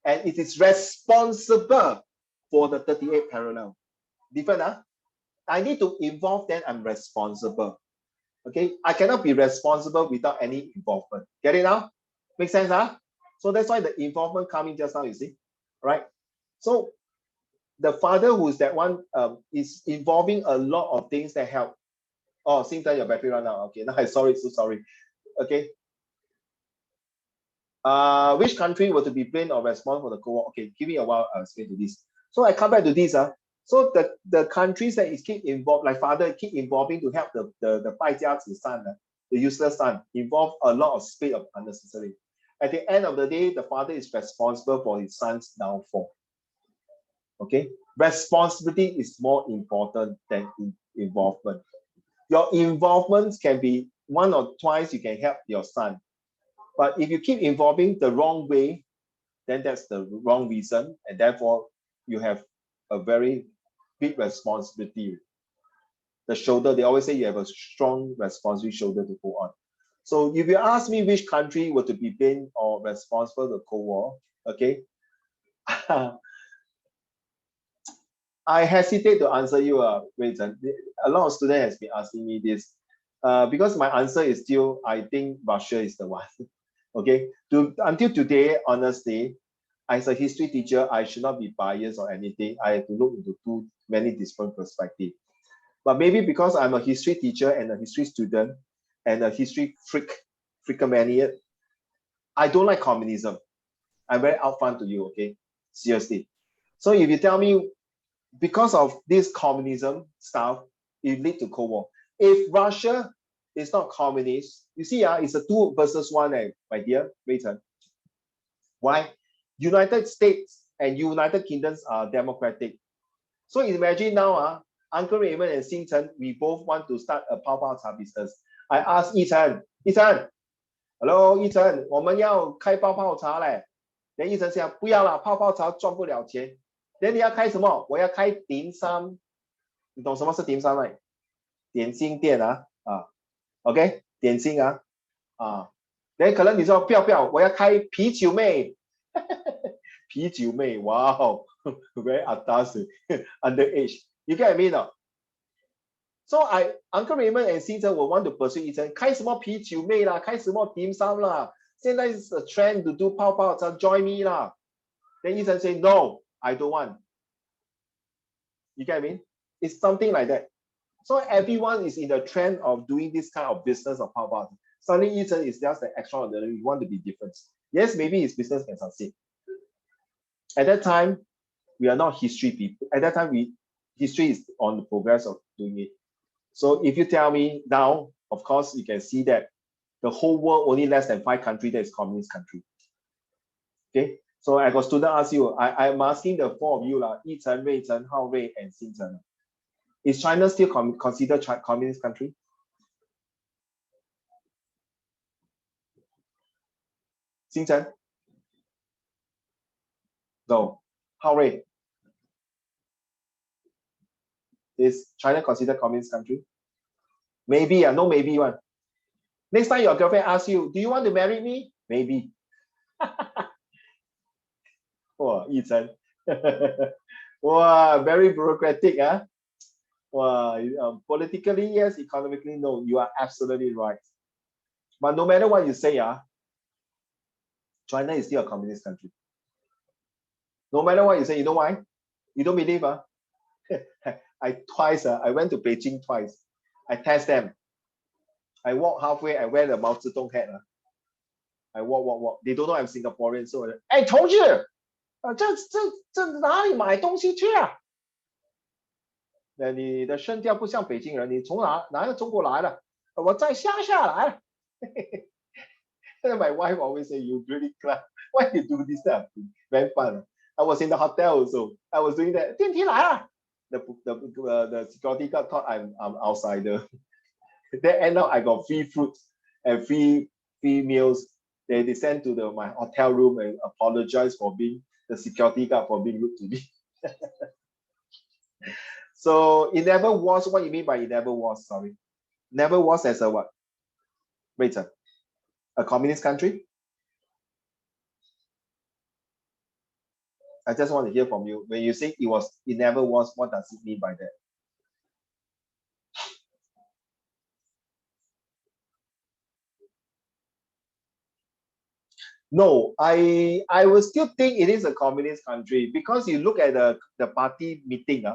And it is responsible for the 38 parallel. Different, I need to involve, then I'm responsible. Okay, I cannot be responsible without any involvement. Get it now? Make sense, So that's why the involvement coming just now, you see, right? So the father who's that one is involving a lot of things that help. Oh, same time your battery run out. Okay, now I'm sorry, so sorry. Okay. Which country were to be blamed or responsible for the Cold War? Okay, give me a while. I'll explain to this. So I come back to this. So the countries that is keep involved, like father keep involving to help the 败家子 son, the useless son, involve a lot of space of unnecessary. At the end of the day, the father is responsible for his son's downfall. Okay, responsibility is more important than involvement. Your involvement can be one or twice you can help your son. But if you keep involving the wrong way, then that's the wrong reason. And therefore, you have a very big responsibility. The shoulder, they always say you have a strong responsibility shoulder to go on. So if you ask me which country were to be blamed or responsible for the Cold War, okay, I hesitate to answer you, Rayton. A lot of students has been asking me this. Because my answer is still, I think Russia is the one. Okay, until today, honestly, as a history teacher, I should not be biased or anything. I have to look into too many different perspectives. But maybe because I'm a history teacher and a history student and a history freakomaniac, I don't like communism. I'm very upfront to you, okay? Seriously. So if you tell me because of this communism stuff, it lead to Cold War. If Russia is not communist, you see, it's a 2 versus 1, my dear Rayton. Why? United States and United Kingdoms are democratic. So imagine now, Uncle Raymond and Xing Chen, we both want to start a 泡泡茶 business. I asked Yi Chen, hello, Yi Chen, 我们要开泡泡茶嘞。then Yi Chen 讲不要啦，泡泡茶赚不了钱。then 你要开什么？我要开点心。你懂什么是点心吗？点心店OK， 点心then 可能你说不要，我要开啤酒妹。啤酒妹 wow very atas underage. You get what I mean? So Uncle Raymond and Xing Chen will want to pursue Yi Chen, 开什么啤酒妹啦，开什么dim sum啦，现在是 a trend to do 泡泡茶 join me 啦。Then Yi Chen say no, I don't want. You get what I mean? It's something like that. So everyone is in the trend of doing this kind of business of 泡泡茶. Suddenly Yi Chen is just the extraordinary. You want to be different. Yes, maybe his business can succeed. At that time, we are not history people. At that time, history is on the progress of doing it. So if you tell me now, of course, you can see that the whole world only less than 5 countries that is communist country. Okay, so I got student ask you, I'm asking the 4 of you, Yi Chen, Rui Chen, Hao Rui, and Xing Chen. Is China still considered communist country? Xing Chen? No. Hao Rui? Is China considered communist country? Maybe, no maybe one. Next time your girlfriend asks you, do you want to marry me? Maybe. Oh, Yi Chen. Wow, very bureaucratic, Wow, politically, yes, economically, no. You are absolutely right. But no matter what you say, China is still a communist country. No matter what you say, you know why? You don't believe, I went to Beijing twice. I test them. I walk halfway, I wear the Mao Zedong hat. I walk. They don't know I'm Singaporean. So, hey, 同志，这哪里买东西去啊？你的声调不像北京人，你从哪个中国来的？我在乡下来了。My wife always say, you really clap. Why you do this stuff? Very fun. I was in the hotel also. I was doing that. 电梯来了。The security guard thought I'm outsider. Then end up I got free fruits and free meals. They sent to my hotel room and apologize for being the security guard for being rude to me. So it never was. What you mean by it never was? Sorry, never was as a what? Wait, a communist country? I just want to hear from you. When you say it never was, what does it mean by that? No, I will still think it is a communist country because you look at the party meeting,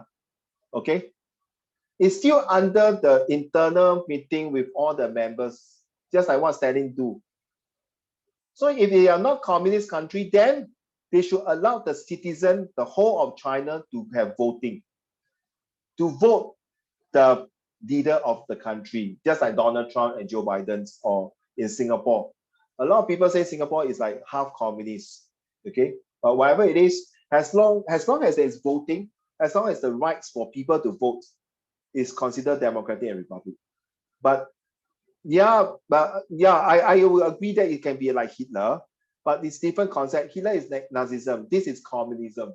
okay? It's still under the internal meeting with all the members, just like what Stalin do. So if they are not communist country, then they should allow the citizen, the whole of China, to have voting, to vote the leader of the country, just like Donald Trump and Joe Biden, or in Singapore. A lot of people say Singapore is like half communist, okay? But whatever it is, as long as there's voting, as long as the rights for people to vote is considered democratic and republic. But yeah, I will agree that it can be like Hitler, but it's different concept. Hitler is like Nazism. This is communism.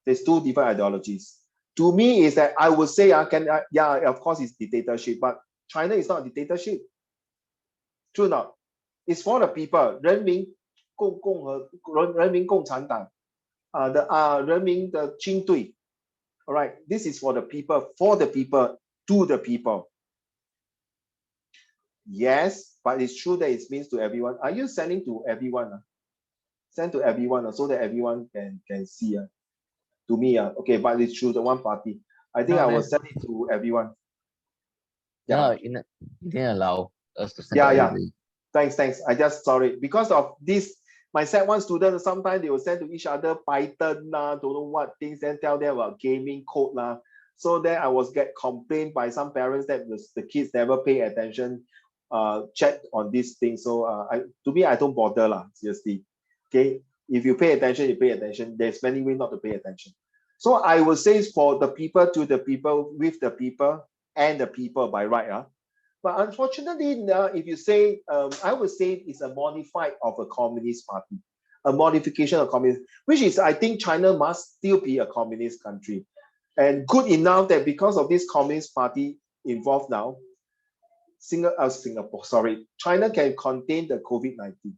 There's two different ideologies. To me, is that I would say, yeah, of course, it's dictatorship, but China is not a dictatorship. True or not? It's for the people. 人民共产党, 人民的军队. All right, this is for the people, to the people. Yes, but it's true that it means to everyone. Are you sending to everyone? Send to everyone so that everyone can see. To me, okay, but it's true, the one party. I think I will send it to everyone. Yeah, you didn't allow us to send Yeah, to yeah. everybody. Thanks. I just sorry. Because of this, my Sec1 students, sometimes they will send to each other Python, don't know what things, then tell them about gaming code. So then I was get complained by some parents that the kids never pay attention, check on these things. So to me, I don't bother, seriously. Okay, if you pay attention, you pay attention. There's many ways not to pay attention. So I would say it's for the people, to the people, with the people, and the people by right. But unfortunately, if you say, I would say it's a modified of a communist party, a modification of communism, which is, I think China must still be a communist country. And good enough that because of this communist party involved now, China can contain the COVID-19.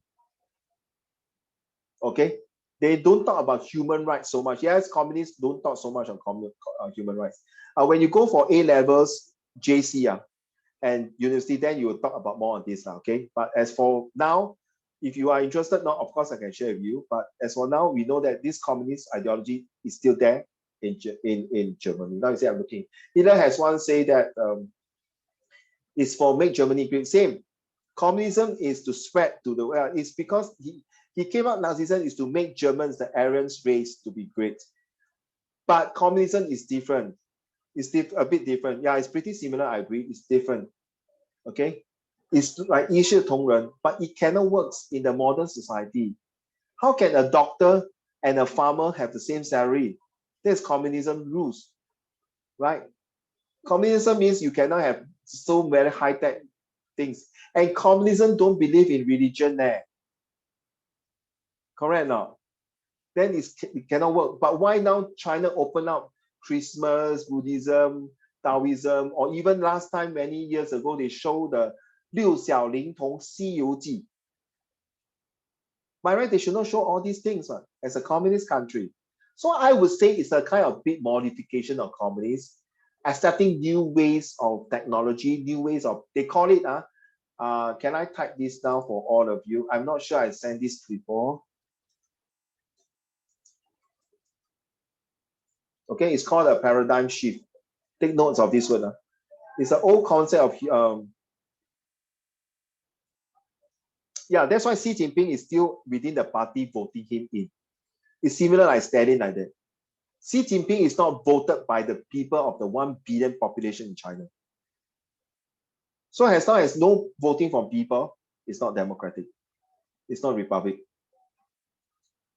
Okay? They don't talk about human rights so much. Yes, communists don't talk so much on human rights. When you go for A levels, JC, and university, then you will talk about more on this, okay? But as for now, if you are interested, now of course I can share with you. But as for now, we know that this communist ideology is still there in Germany. Now you say I'm looking. Hitler has once said that it's for make Germany great. Same. Communism is to spread to the world. It's because he came out, Nazism is to make Germans, the Aryan race, to be great. But communism is different. It's a bit different. Yeah, it's pretty similar, I agree. It's different. Okay? It's like 一视同仁, but it cannot work in the modern society. How can a doctor and a farmer have the same salary? That's communism rules, right? Communism means you cannot have so very high-tech things. And communism don't believe in religion there. Correct or not? Then it cannot work. But why now China open up Christmas, Buddhism, Taoism, or even last time, many years ago, they show the 六小龄童西游记. By right, they should not show all these things as a communist country. So I would say it's a kind of big modification of communism, accepting new ways of technology, new ways of, they call it, can I type this down for all of you? I'm not sure I sent this before. Okay, it's called a paradigm shift. Take notes of this word. It's an old concept of, yeah, that's why Xi Jinping is still within the party voting him in. It's similar like Stalin like that. Xi Jinping is not voted by the people of the 1 billion population in China. So as long as no voting from people, it's not democratic. It's not republic.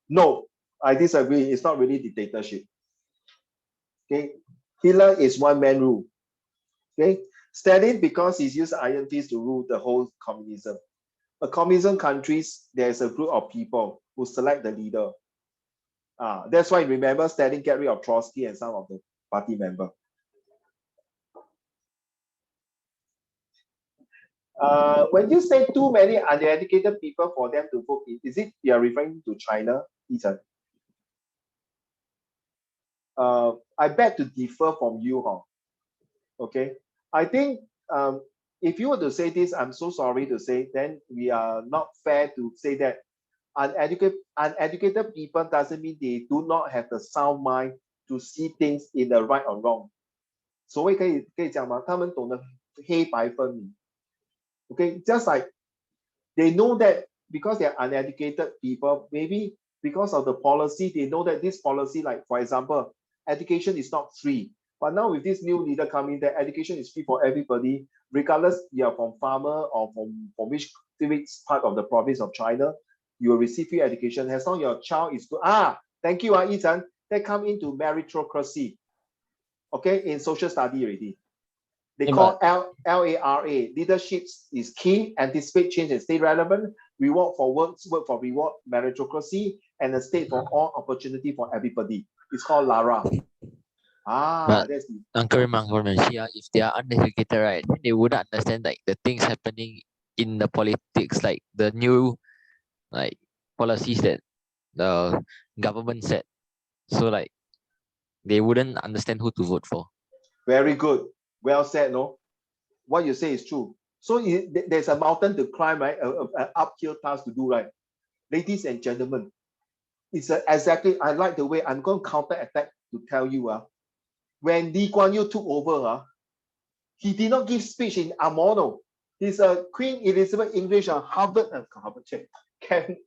No, I disagree. It's not really dictatorship. Okay, Hitler is one-man rule. Okay, Stalin, because he's used iron fist to rule the whole communism. A communism countries, there's a group of people who select the leader. That's why, remember, Stalin get rid of Trotsky and some of the party members. When you say too many uneducated people for them to vote, is it you are referring to China, Ethan? I beg to differ from you, okay? I think if you were to say this, I'm so sorry to say, then we are not fair to say that uneducated people doesn't mean they do not have the sound mind to see things in the right or wrong. 所谓可以讲吗？他们懂得黑白分明。Okay, just like they know that because they're uneducated people, maybe because of the policy, they know that this policy, like for example, education is not free. But now with this new leader coming, that education is free for everybody, regardless you're from farmer or from which part of the province of China, you will receive free education as long as your child is good. Thank you, Ethan. They come into meritocracy, okay, in social study already. They call LARA, leadership is key, anticipate change and stay relevant, reward for work for reward, meritocracy, and a state for all opportunity for everybody. It's called LARA. But That's Uncle if they are uneducated, right, they wouldn't understand like the things happening in the politics, like the new like policies that the government set. So like they wouldn't understand who to vote for. very good. Well said, no? What you say is true. So there's a mountain to climb, right? An uphill task to do, right? Ladies and gentlemen, it's exactly, I like the way I'm going to counter attack to tell you, when Lee Kuan Yew took over, he did not give speech in Amono. He's a Queen Elizabeth English,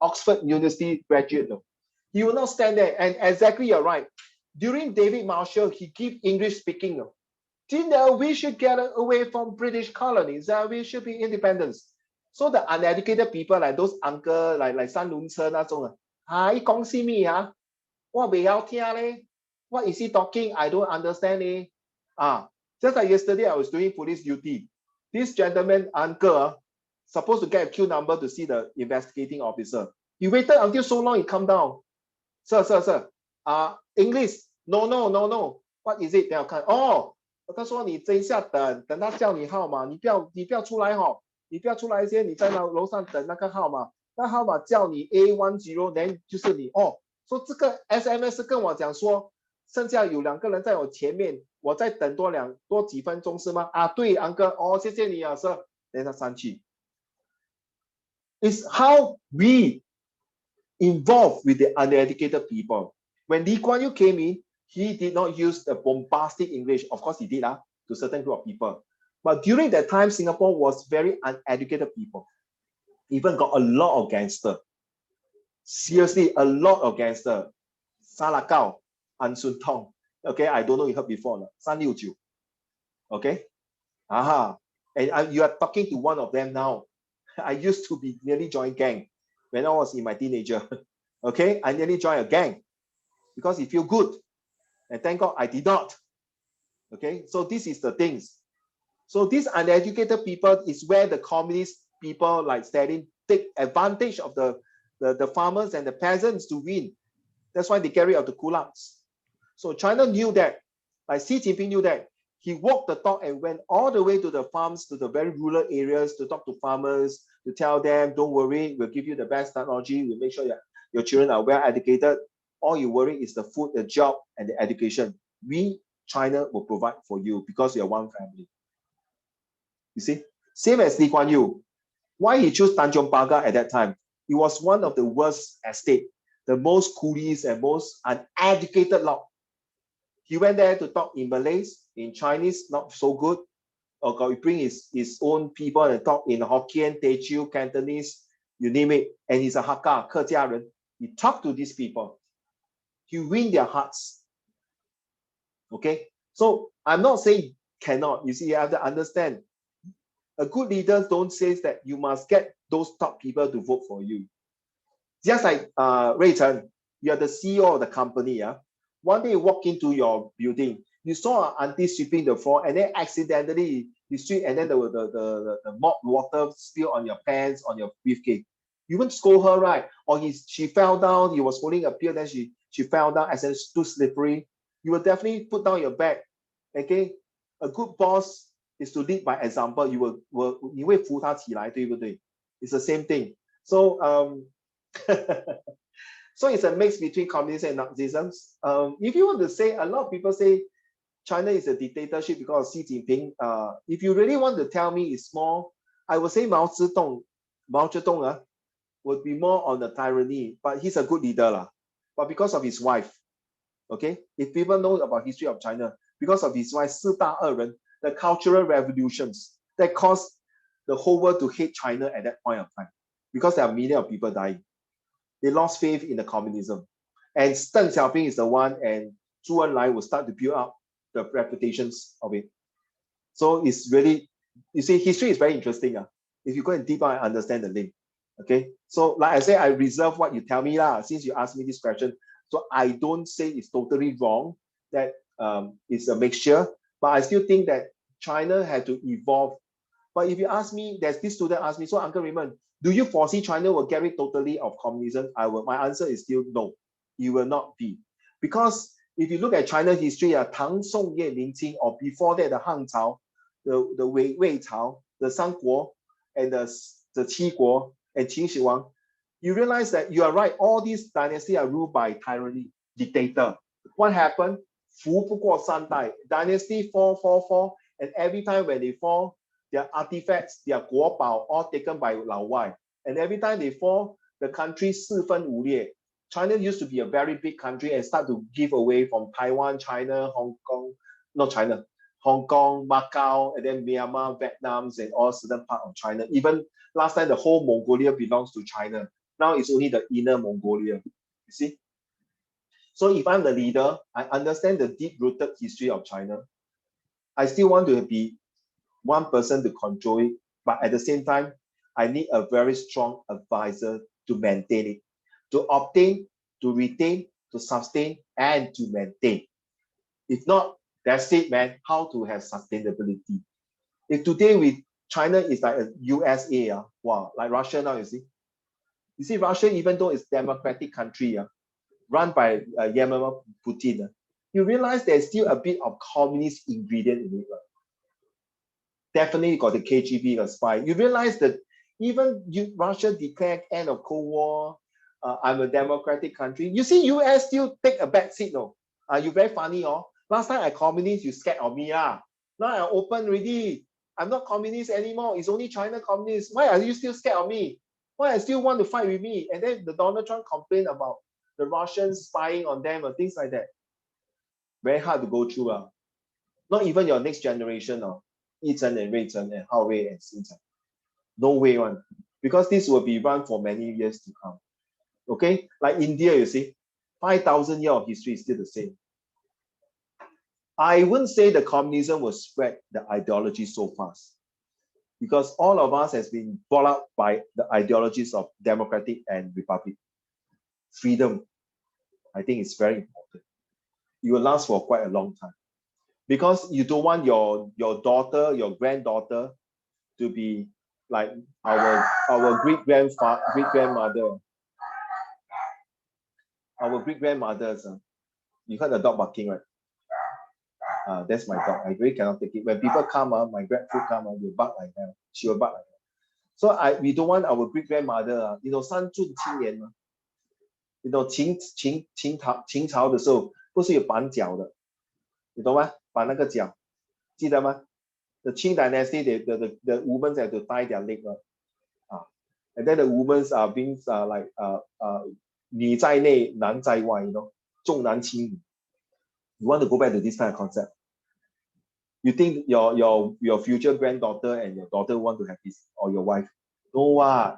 Oxford University graduate. No? He will not stand there. And exactly, you're right. During David Marshall, he gave English speaking. No? We should get away from British colonies. We should be independence. So the uneducated people, like those uncle, like San Lun Chen, what is he talking? I don't understand. Just like yesterday, I was doing police duty. This gentleman, uncle, supposed to get a queue number to see the investigating officer. He waited until so long, he come down. Sir. English. No. What is it? 他说你等一下等他叫你号码，你不要出来你不要出来先，你在楼上等那个号码，那号码叫你 A10， then 就是你说这个 SMS 跟我讲说，剩下有2个人在我前面，我再等多几分钟是吗？对，安哥，谢谢你sir， 等他上去。It's how we involve with the uneducated people. When Lee Kuan Yew came in, he did not use the bombastic English. Of course, he did to a certain group of people. But during that time, Singapore was very uneducated people. Even got a lot of gangsters. Seriously, a lot of gangsters. Salakau, An Sun Tong. Okay, I don't know you heard before. San Liu Jiu. Okay? And you are talking to one of them now. I used to be nearly joined gang when I was in my teenager. Okay, I nearly joined a gang because it feel good. And thank God I did not. Okay, so this is the things. So these uneducated people is where the communist people like Stalin take advantage of the farmers and the peasants to win. That's why they carry out the kulaks. So China knew that, like Xi Jinping knew that. He walked the talk and went all the way to the farms, to the very rural areas to talk to farmers, to tell them, don't worry, we'll give you the best technology, we'll make sure your children are well educated. All you worry is the food, the job, and the education. We, China, will provide for you because you're one family. You see? Same as Lee Kuan Yew. Why he chose Tanjong Pagar at that time? It was one of the worst estates, the most coolies and most uneducated lot. He went there to talk in Malays, in Chinese, not so good. Or he bring his own people and talk in Hokkien, Teochew, Cantonese, you name it. And he's a Hakka, Kejiaren. He talked to these people. He win their hearts. Okay? So I'm not saying cannot. You see, you have to understand. A good leader don't say that you must get those top people to vote for you. Just like Ray Chen, you are the CEO of the company. One day you walk into your building, you saw an auntie sweeping the floor, and then accidentally you sweep, and then the mop water spill on your pants, on your briefcase. You won't scold her, right? Or she fell down, he was holding a pill, then she fell down as it's too slippery. You will definitely put down your bag. Okay? A good boss is to lead by example. You会扶他起来，对不对? It's the same thing. So so it's a mix between communism and Nazism. If you want to say, a lot of people say China is a dictatorship because of Xi Jinping. If you really want to tell me it's small, I would say Mao Zedong would be more on the tyranny, but he's a good leader. But because of his wife, okay? If people know about history of China, because of his wife, 四大恶人, the cultural revolutions that caused the whole world to hate China at that point of time, because there are millions of people dying. They lost faith in the communism. And Deng Xiaoping is the one, and Zhou Enlai will start to build up the reputations of it. So it's really, you see, history is very interesting. If you go and deep down and understand the link. Okay. So like I say, I reserve what you tell me since you asked me this question. So I don't say it's totally wrong, that it's a mixture, but I still think that China had to evolve. But if you ask me, there's this student asked me, so Uncle Raymond, do you foresee China will get rid totally of communism? My answer is still no, it will not be. Because if you look at China history, Tang, Song, Ye, Ming, Qing, or before that, the Han Cao, the Wei Cao, the San Guo, and the Qi Guo, and Qin Shi Wang, you realize that you are right, all these dynasties are ruled by tyranny, dictator. What happened? 扶不过三代, dynasty fall, and every time when they fall, their artifacts, their 国宝, all taken by Lao Wai. And every time they fall, the country 四分五裂. China used to be a very big country and start to give away from Taiwan, China, Hong Kong, not China, Hong Kong, Macau, and then Myanmar, Vietnam, and all certain part of China. Even last time, the whole Mongolia belongs to China. Now it's only the inner Mongolia. You see? So if I'm the leader, I understand the deep-rooted history of China. I still want to be one person to control it, but at the same time, I need a very strong advisor to maintain it, to obtain, to retain, to sustain, and to maintain. If not, that's it, man. How to have sustainability? If today China is like a USA, wow, like Russia now, you see. You see, Russia, even though it's a democratic country, run by Vladimir Putin, you realize there's still a bit of communist ingredient in it. Definitely got the KGB, a spy. You realize that even Russia declared end of Cold War, I'm a democratic country. You see, US still take a back seat, no? You very funny, Last time I communist, you scared of me, Now I open already. I'm not communist anymore. It's only China communist. Why are you still scared of me? Why I still want to fight with me? And then the Donald Trump complained about the Russians spying on them or things like that. Very hard to go through. Not even your next generation, Yi Zhen and Rui Zhen and Hao Wei and Xin Zhen. No way one. Because this will be run for many years to come. Okay? Like India, you see, 5,000 years of history is still the same. I wouldn't say the communism will spread the ideology so fast, because all of us has been brought up by the ideologies of democratic and republic. Freedom, I think it's very important. It will last for quite a long time, because you don't want your daughter, your granddaughter to be like our great-grandmother. Our great-grandmothers. You heard the dog barking, right? That's my dog. I really cannot take it. When people come, my grandfood come, will bark like that. She will bark like that. So we don't want our great-grandmother, 三寸青年嘛。秦朝的时候不是有绑脚的，你懂吗？绑那个脚，记得吗？ The Qing dynasty, the women have to tie their leg, and then the women are being like 女在内，男在外，重男轻女。You want to go back to this kind of concept? You think your future granddaughter and your daughter want to have this, or your wife? No,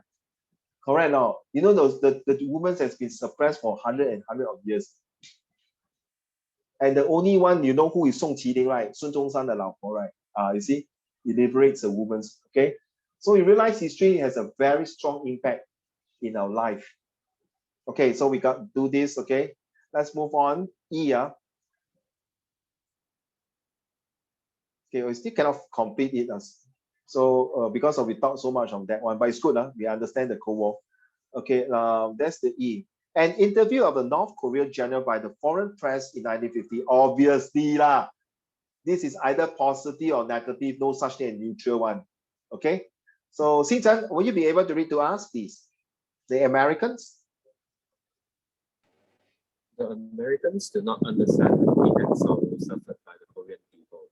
correct now. You know the woman has been suppressed for hundreds of years. And the only one you know who is Song Qilin, right? Sun Zhongshan the 老婆, right? You see, it liberates the women. Okay, so you realize history has a very strong impact in our life. Okay, so we got to do this. Okay, let's move on. Okay, we still cannot complete it. So because we talked so much on that one, but it's good. We understand the Cold War. Okay, that's the E. An interview of the North Korean general by the foreign press in 1950. Obviously, this is either positive or negative, no such thing as neutral one. Okay, so Xin Zhen, will you be able to read to us, please? The Americans? The Americans do not understand the pain and sorrow suffered by the Korean people.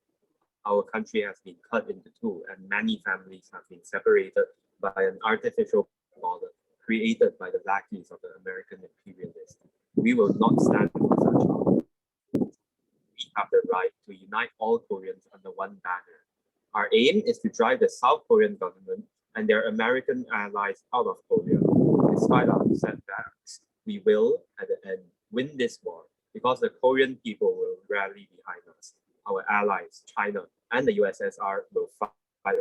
Our country has been cut into two, and many families have been separated by an artificial border created by the lackeys of the American imperialists. We will not stand for such harm. We have the right to unite all Koreans under one banner. Our aim is to drive the South Korean government and their American allies out of Korea. Despite our setbacks, we will, at the end, win this war because the Korean people will rally behind us. Our allies, China and the USSR, will fight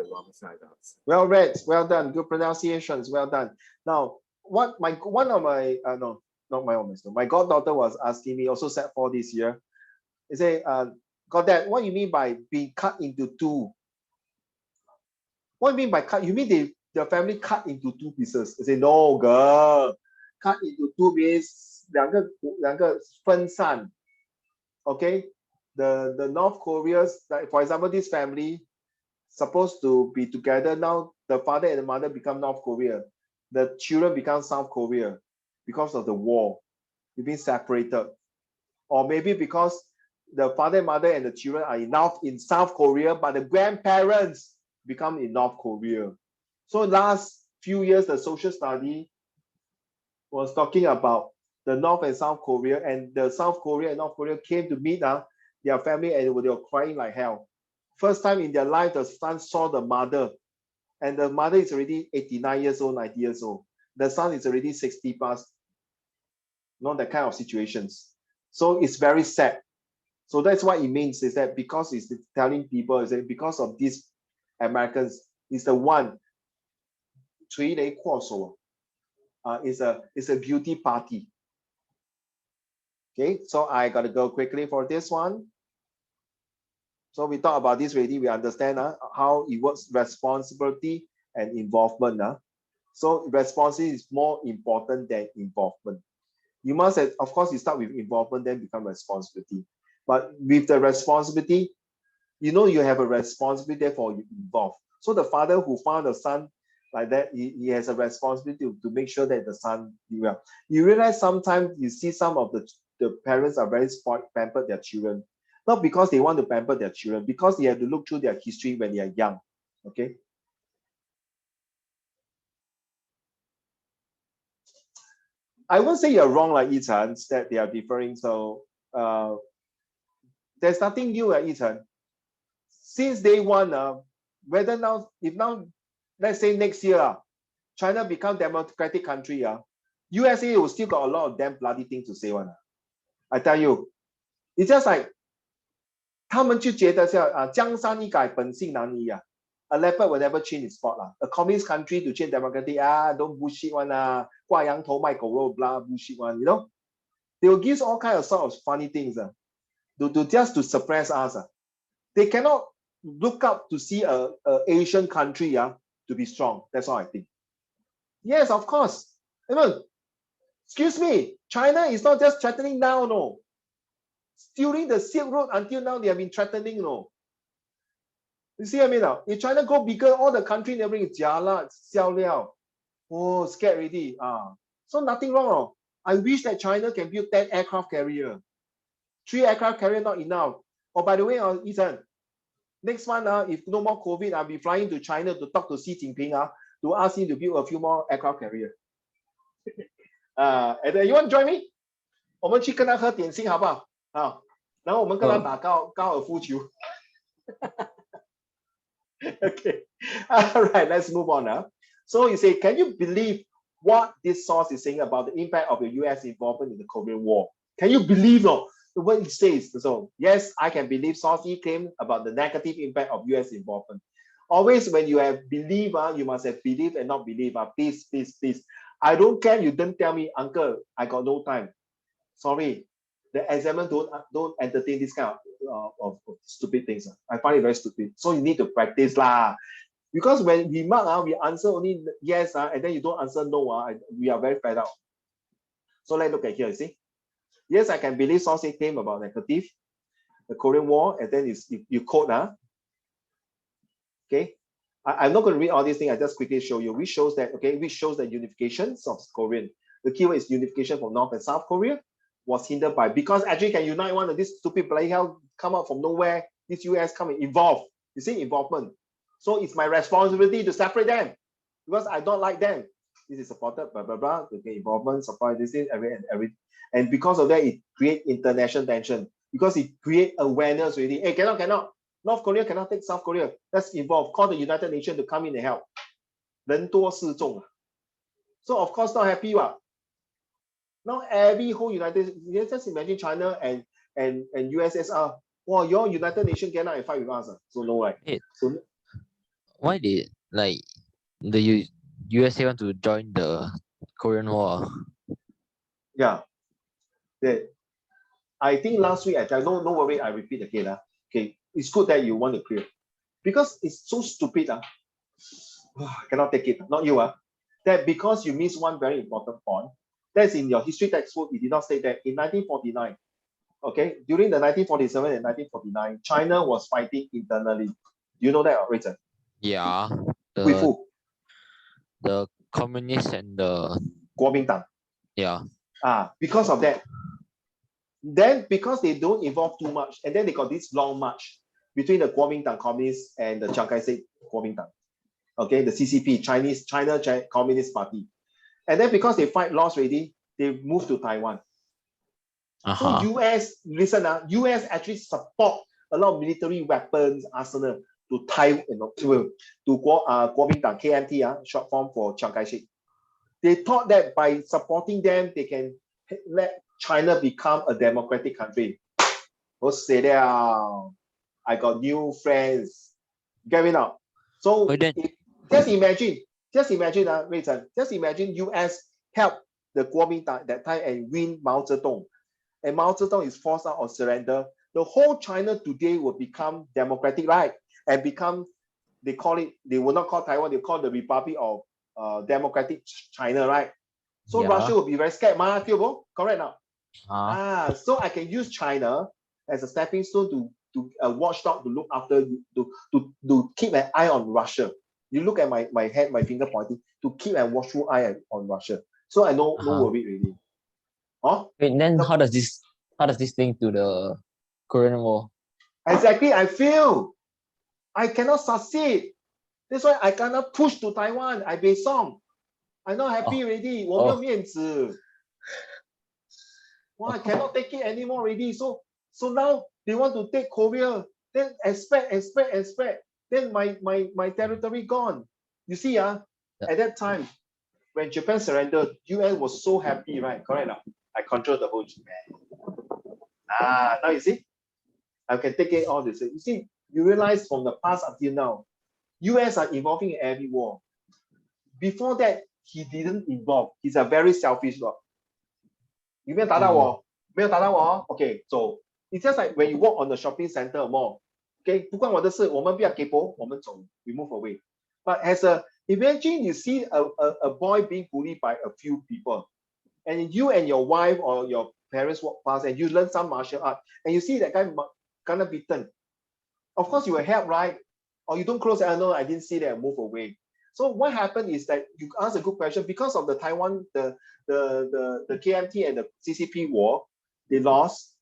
alongside us. Well read, well done, good pronunciations, well done. Now, what my my goddaughter was asking me, also set for this year. He said, "Goddad, what you mean by being cut into two? What you mean by cut? You mean the family cut into two pieces?" I say, "No, girl, cut into two means 两个分散. Okay, the North Korea's, like for example, this family supposed to be together. Now the father and the mother become North Korea. The children become South Korea because of the war. You've been separated. Or maybe because the father, mother, and the children are in South Korea, but the grandparents become in North Korea. So last few years, the social study was talking about the North and South Korea, and the South Korea and North Korea came to meet their family, and they were crying like hell. First time in their life, the son saw the mother, and the mother is already 89 years old, 90 years old. The son is already 60 plus. Not that kind of situations. So it's very sad. So that's what it means, is that because it's telling people, is that because of these Americans, is the one, is a beauty party. Okay, so I gotta go quickly for this one. So we talked about this already, we understand how it works, responsibility and involvement. So responsibility is more important than involvement. You must have, of course, you start with involvement, then become responsibility. But with the responsibility, you have a responsibility, therefore you involve. So the father who found the son like that, he has a responsibility to make sure that the son do well. You realize sometimes you see some of the parents are very pampered their children. Not because they want to pamper their children, because they have to look through their history when they are young. Okay. I won't say you're wrong, like Yi-Chan, that they are differing. So there's nothing new at Yi-Chan. Since day one, if now, let's say next year, China become democratic country, USA will still got a lot of damn bloody things to say one. I tell you, it's just like 他们就觉得江山易改，本性难移。A leopard will never change its spot. A communist country to change democracy, don't bullshit one. 挂羊头卖狗肉 blah bullshit one. They will give all kinds of sort of funny things just to suppress us. They cannot look up to see a Asian country to be strong. That's all I think. Yes, of course. Excuse me, China is not just threatening now, no. During the Silk Road until now, they have been threatening, no. You see what I mean now? If China go bigger, all the country never jialat, xiao liao. Oh, scared already. So nothing wrong. No. I wish that China can build 10 aircraft carrier. 3 aircraft carrier not enough. Oh, by the way, Ethan, next month, if no more COVID, I'll be flying to China to talk to Xi Jinping to ask him to build a few more aircraft carrier. And you want to join me? 我们去跟他喝点心好不好？然后我们跟他打高尔夫球。Okay, all right, let's move on now. So you say, can you believe what this source is saying about the impact of the US involvement in the Korean War? Can you believe what it says? So yes, I can believe source E claim about the negative impact of US involvement. Always when you have belief, you must have belief and not believe. Please, please, please. I don't care, you don't tell me, uncle, I got no time. Sorry, the examiner don't entertain this kind of stupid things. I find it very stupid. So you need to practice lah. Because when we mark, we answer only yes, and then you don't answer no. We are very fed up. So let's look at here. You see, yes, I can believe source A claim about negative, the Korean War, and then you quote Okay, I'm not going to read all these things. I just quickly show you. Which shows that unification of Korean. The keyword is unification from North and South Korea was hindered by, because actually can unite one of these stupid bloody hell come out from nowhere. This US come and involve. You see involvement. So it's my responsibility to separate them because I don't like them. This is supported blah blah blah. Okay, involvement, supply this thing, every and because of that it creates international tension. because it create awareness already. Hey, cannot. North Korea cannot take South Korea. Let's involve. Call the United Nations to come in and help. 人多势众. So of course not happy. What? Now every whole just imagine China and USSR. Wow, your United Nations cannot fight with us. So no, right? So why did like the USA want to join the Korean War? yeah. I think last week I tell you, no worry, I repeat again. Okay, it's good that you want to clear. Because it's so stupid. I cannot take it. Not you. That because you miss one very important point. That's in your history textbook. It did not state that in 1949. Okay, during the 1947 and 1949, China was fighting internally. Do you know that, Rachel? Yeah. With who? The communists and the Kuomintang. yeah. Because of that. Then because they don't involve too much, and then they got this long march between the Kuomintang communists and the Chiang Kai-shek Kuomintang. Okay, the CCP, China Communist Party. And then because they fight lost already, they moved to Taiwan. So US, listen, US actually support a lot of military weapons arsenal to Taiwan, to Kuomintang, KMT, short form for Chiang Kai-shek. They thought that by supporting them, they can let China become a democratic country. Say that I got new friends. Get it now. So just imagine, Rachel, just imagine US help the Kuomintang that time and win Mao Zedong. And Mao Zedong is forced out or surrender. The whole China today will become democratic, right? And become, they will not call Taiwan, they call the Republic of Democratic China, right? So yeah. Russia will be very scared, correct now? So I can use China as a stepping stone to a watchdog to look after you, to keep an eye on Russia. You look at my head, my finger pointing, to keep a watchful eye on Russia. So I know no worry really. Wait, then how does this link to the Korean War? Exactly, I feel I cannot succeed. That's why I cannot push to Taiwan. I be song. I'm not happy already. 我没有面子. I cannot take it anymore already. So now they want to take Korea. Then expect. Then my territory gone. You see, at that time, when Japan surrendered, US was so happy, right? Correct now. I control the whole Japan. Now you see, I can take it all this. You see, you realize from the past until now, US are involving in every war. Before that, he didn't involve. He's a very selfish dog. 你没有打到我，没有打到我。Okay, so it's just like when you walk on the shopping center or mall. Okay, 不关我的事，我们不要给波，我们走 we move away. But imagine you see a boy being bullied by a few people, and you and your wife or your parents walk past and you learn some martial art, and you see that guy gonna beaten. Of course you will help, right? Or you don't close it. No, I didn't see that. Move away. So what happened is that you ask a good question because of the Taiwan, the KMT and the CCP war, they lost.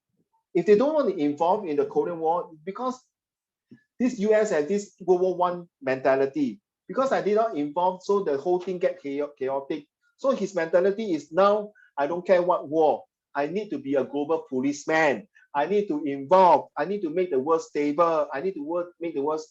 If they don't want to involve in the Korean War, because this US has this World War I mentality. Because I did not involve, so the whole thing get chaotic. So his mentality is now, I don't care what war. I need to be a global policeman. I need to involve. I need to make the world stable. I need to make the world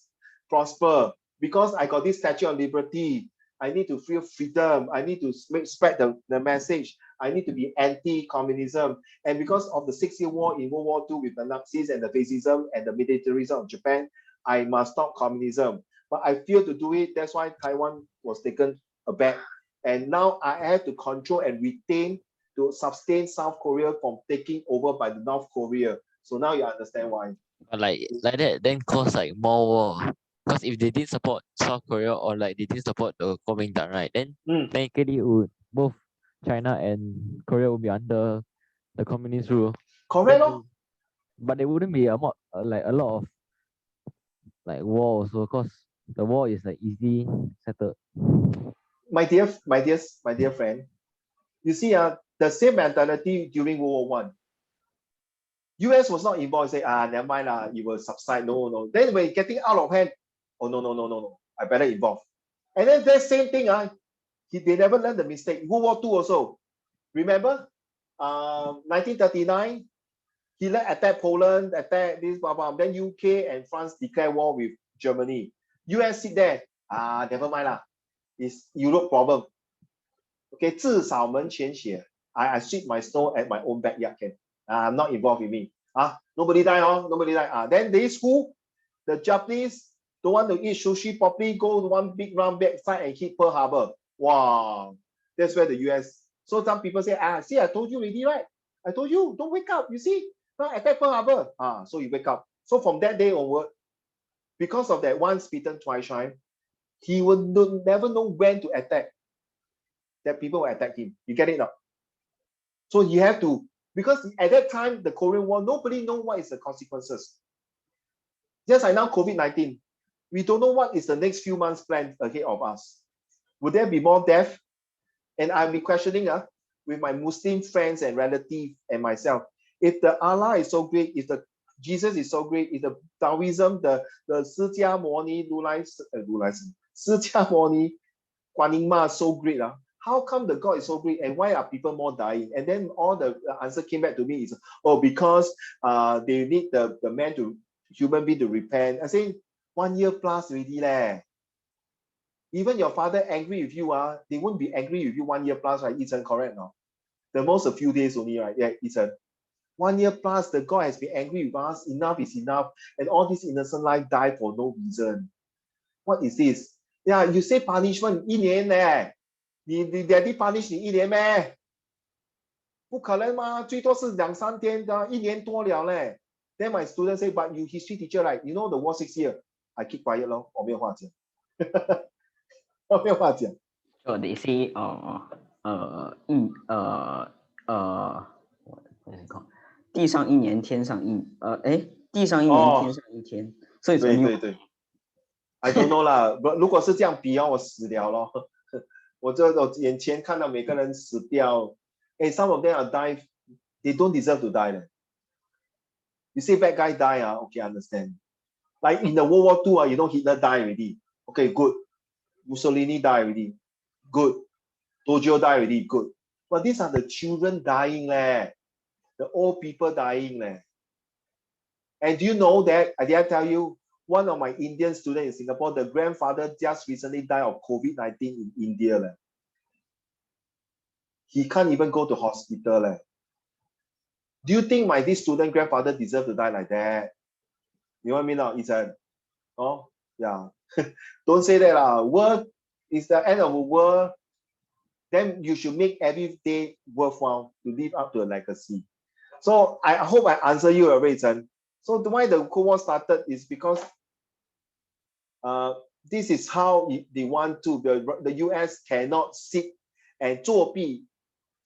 prosper. Because I got this Statue of Liberty. I need to feel freedom. I need to spread the message. I need to be anti-communism. And because of the 6-year war in World War II with the Nazis and the fascism and the militarism of Japan, I must stop communism. But I failed to do it. That's why Taiwan was taken aback. And now I have to control and retain to sustain South Korea from taking over by the North Korea. So now you understand why. But like that, then cause like more war. Because if they didn't support South Korea or like they didn't support the Kuomintang, right? Then technically both China and Korea would be under the communist rule. Correct. But there wouldn't be a lot of like war also, because the war is like easy settled. My dear friend, you see, the same mentality during World War I. US was not involved. Say, never mind, it will subside. No. Then when getting out of hand, no. I better involve. And then that same thing, they never learned the mistake. World War II also. Remember, 1939, Hitler attacked Poland, attacked this, blah, blah. Then UK and France declare war with Germany. US sit there, never mind lah. It's Europe problem. Okay, 至少门前雪. I sweep my snow at my own backyard. I'm not involved with me. Nobody die, nobody die. Then this who? The Japanese don't want to eat sushi properly, go one big round backside and hit Pearl Harbor. Wow, that's where the US. So some people say, see, I told you already, right? I told you, don't wake up, you see? Now attack Pearl Harbor. So you wake up. So from that day onward, because of that once bitten, twice shy, he will never know when to attack. That people will attack him. You get it now? So you have to, because at that time, the Korean War, nobody knows what is the consequences. Just like now, COVID-19, we don't know what is the next few months planned ahead of us. Would there be more death? And I'll be questioning with my Muslim friends and relatives and myself. If the Allah is so great, if the Jesus is so great, if the Taoism, the释迦牟尼Guan Yin Ma so great, how come the God is so great and why are people more dying? And then all the answer came back to me is, because they need the man to, human being to repent. I say 1 year plus already leh. Even your father angry with you, they won't be angry with you 1 year plus, right? Ethan, correct now? The most a few days only, right? Yeah, Ethan. 1 year plus, the God has been angry with us. Enough is enough. And all this innocent life die for no reason. What is this? Yeah, you say punishment 1年呢？你 daddy punish 你1年咩？不可能嘛，最多是2、3天的，1年多了嘞。Then my student say, but you history teacher, like, you know the war 6 years. I keep quiet 咯，我没有话讲。我没有话讲。So they say, what is it called? 地上1年，天上地上1年，天上1天。所以对对对。I don't know 啦，如果是这样比我死了咯。我眼前看到每个人死掉。Some of them are die, they don't deserve to die. You say bad guy die, okay, understand. Like in the World War II, you know Hitler died already. Okay, good. Mussolini died already. Good. Tojo died already. Good. But these are the children dying, the old people dying. And do you know that, did I tell you, one of my Indian students in Singapore, the grandfather just recently died of COVID-19 in India. He can't even go to hospital. Do you think this student grandfather deserve to die like that? You know what I mean now, Ethan? Oh, yeah. Don't say that. World is the end of the world. Then you should make every day worthwhile to live up to a legacy. So I hope I answer you, Ethan. So why the Cold War started is because this is how they want to. The US cannot sit and 作弊,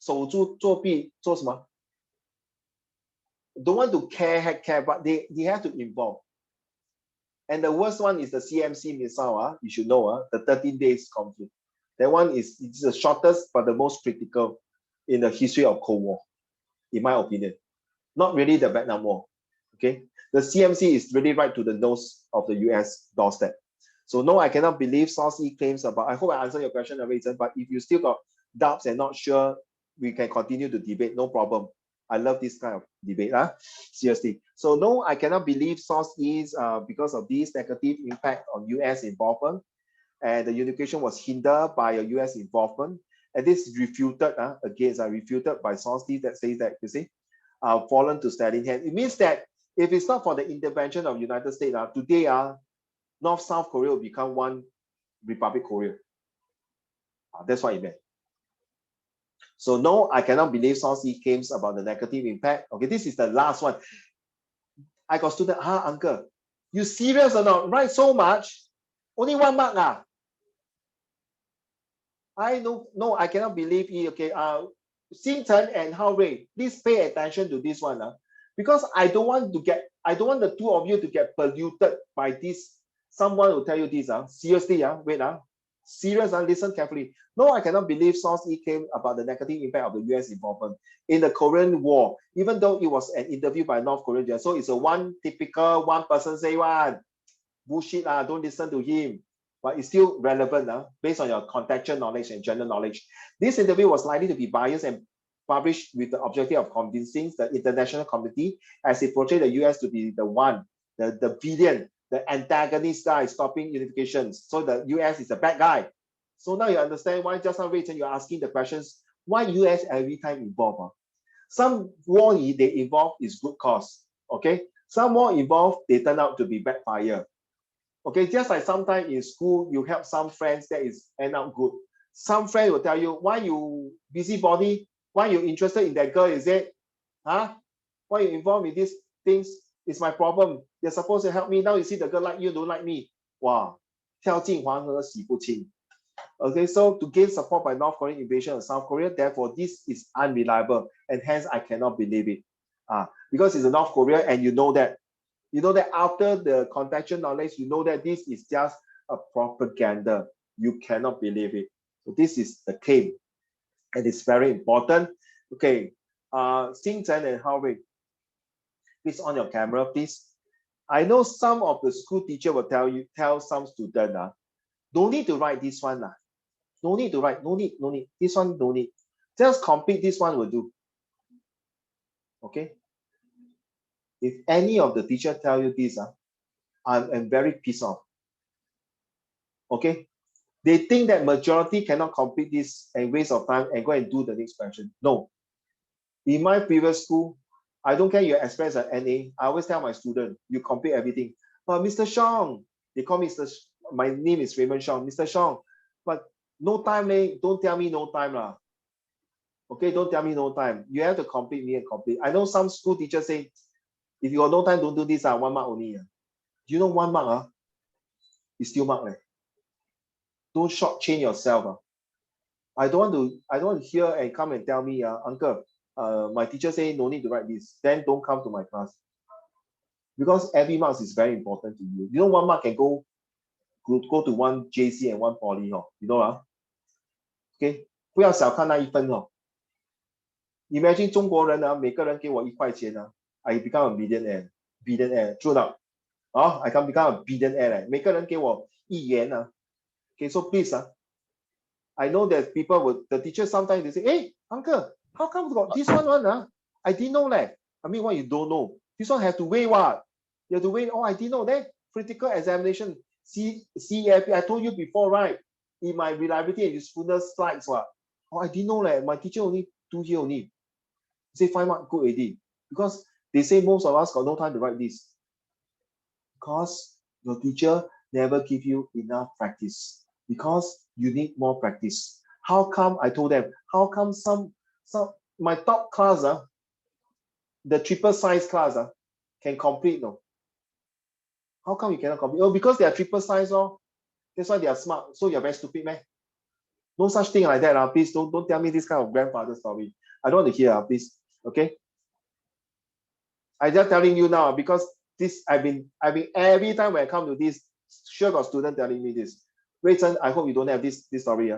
守住作弊做什么? Don't want to care, but they have to involve. And the worst one is the CMC missile. You should know, the 13 days conflict. That one is the shortest but the most critical in the history of Cold War, in my opinion. Not really the Vietnam War. Okay, the CMC is really right to the nose of the US doorstep. So no, I cannot believe Source E claims about. I hope I answered your question, Rachel. But if you still got doubts and not sure, we can continue to debate. No problem. I love this kind of debate. Seriously. So no, I cannot believe Source E because of this negative impact on US involvement, and the unification was hindered by a US involvement. And this is refuted refuted by Source E that says that, you see, fallen to Stalin hand. It means that if it's not for the intervention of United States, today North-South Korea will become one Republic Korea. That's what it meant. So no, I cannot believe Source E claims about the negative impact. Okay, this is the last one. I got student, uncle, you serious or not? Write so much? Only 1 mark. I know, no, I cannot believe it. Okay, Xingchen and Hao Rui, please pay attention to this one. Because I don't want the two of you to get polluted by this. Someone will tell you this. Seriously, wait, serious, listen carefully. No, I cannot believe Source E came about the negative impact of the US involvement in the Korean War, even though it was an interview by North Korean. So it's a typical one person say one. Bullshit, don't listen to him. But it's still relevant based on your contextual knowledge and general knowledge. This interview was likely to be biased and published with the objective of convincing the international community as it portrayed the US to be the one, the villain, the antagonist guy stopping unifications. So the US is a bad guy. So now you understand why just now, Rachel, you're asking the questions, why US every time involved? Some war they involve is good cause, okay? Some war involved, they turn out to be backfire. Okay, just like sometimes in school, you help some friends that is end up good. Some friend will tell you, why you busybody? Why you interested in that girl, is it? Huh? Why you involved in these things? It's my problem. You're supposed to help me. Now you see the girl like you, don't like me. Wow. 跳进黄河洗不清. Okay, so to gain support by North Korean invasion of South Korea, therefore this is unreliable and hence I cannot believe it. Because it's a North Korea and you know that after the contextual knowledge, you know that this is just a propaganda. You cannot believe it. So this is the claim and it's very important. Okay, Xing Chen and Howard, please on your camera, please. I know some of the school teacher will tell some student, don't need to write this one. No need to write, no need. This one, no need. Just complete this one will do. Okay. If any of the teacher tell you this, I'm very pissed off. Okay. They think that majority cannot complete this and waste of time and go and do the next question. No. In my previous school, I don't care you express an NA. I always tell my student, you complete everything. But Mr. Shong, they call me Mr. My name is Raymond Shong. Mr. Shong, but no time, don't tell me no time lah. Okay, don't tell me no time. You have to complete me and complete. I know some school teachers say, if you got no time, don't do this, 1 mark only. Do you know 1 mark is still mark. Don't shortchange yourself. I don't want to hear and come and tell me, uncle, my teacher say no need to write this. Then don't come to my class. Because every mark is very important to you. You know 1 mark can go to 1 JC and 1 poly, you know okay, 不要小看那1分Imagine 中国人每个人给我1块钱I become a billionaire, true not? I can become a billionaire 每个人给我1元Okay, so please I know that people the teacher sometimes they say, hey, uncle, how come got this one I didn't know I mean, what you don't know? This one have to weigh what? You have to weigh, I didn't know that. Critical examination, CEFP, I told you before, right? In my reliability and usefulness slides, I didn't know my teacher only 2 years only. Say 5 mark good already. Because they say most of us got no time to write this. Because your teacher never give you enough practice. Because you need more practice. How come I told them? How come some my top class, the triple science class, can complete? No. How come you cannot complete? Because they are triple science, that's why they are smart. So you're very stupid, man. No such thing like that. Please don't tell me this kind of grandfather story. I don't want to hear, please. Okay. I'm just telling you now because this I've been every time when I come to this, sure got student telling me this. Rayson, I hope you don't have this story.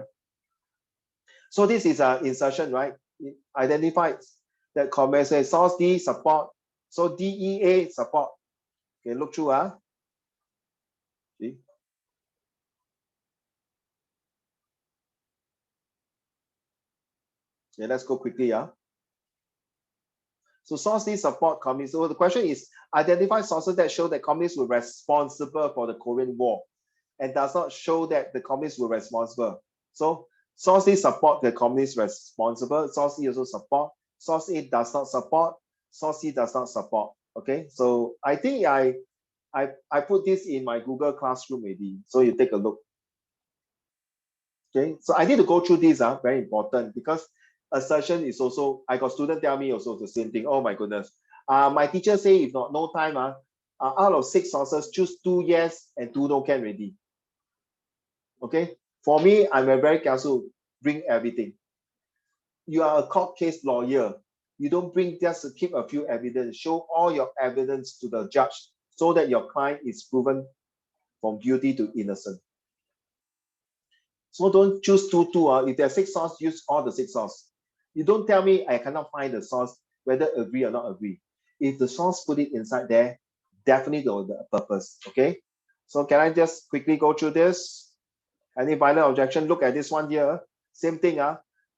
So this is an insertion, right? It identifies that comment says source D support. So DEA support. Okay, look through. See? Okay, let's go quickly. So source D support communists. So the question is identify sources that show that communists were responsible for the Korean War and does not show that the communists were responsible. So source A support the communists responsible, source E also support, source A does not support, source C does not support. Okay, so I think I put this in my Google Classroom maybe, so you take a look. Okay, so I need to go through this, very important, because assertion is also, I got students tell me also the same thing. Oh my goodness. My teacher say if not no time, out of 6 sources, choose 2 yes and 2 no can ready. Okay, for me, I'm a very careful, bring everything. You are a court case lawyer. You don't bring just to keep a few evidence, show all your evidence to the judge so that your client is proven from guilty to innocent. So don't choose 2. If there are 6 sources, use all the 6 sources. You don't tell me I cannot find the source, whether agree or not agree. If the source put it inside there, definitely the purpose. Okay. So can I just quickly go through this? Any violent objection? Look at this one here. Same thing.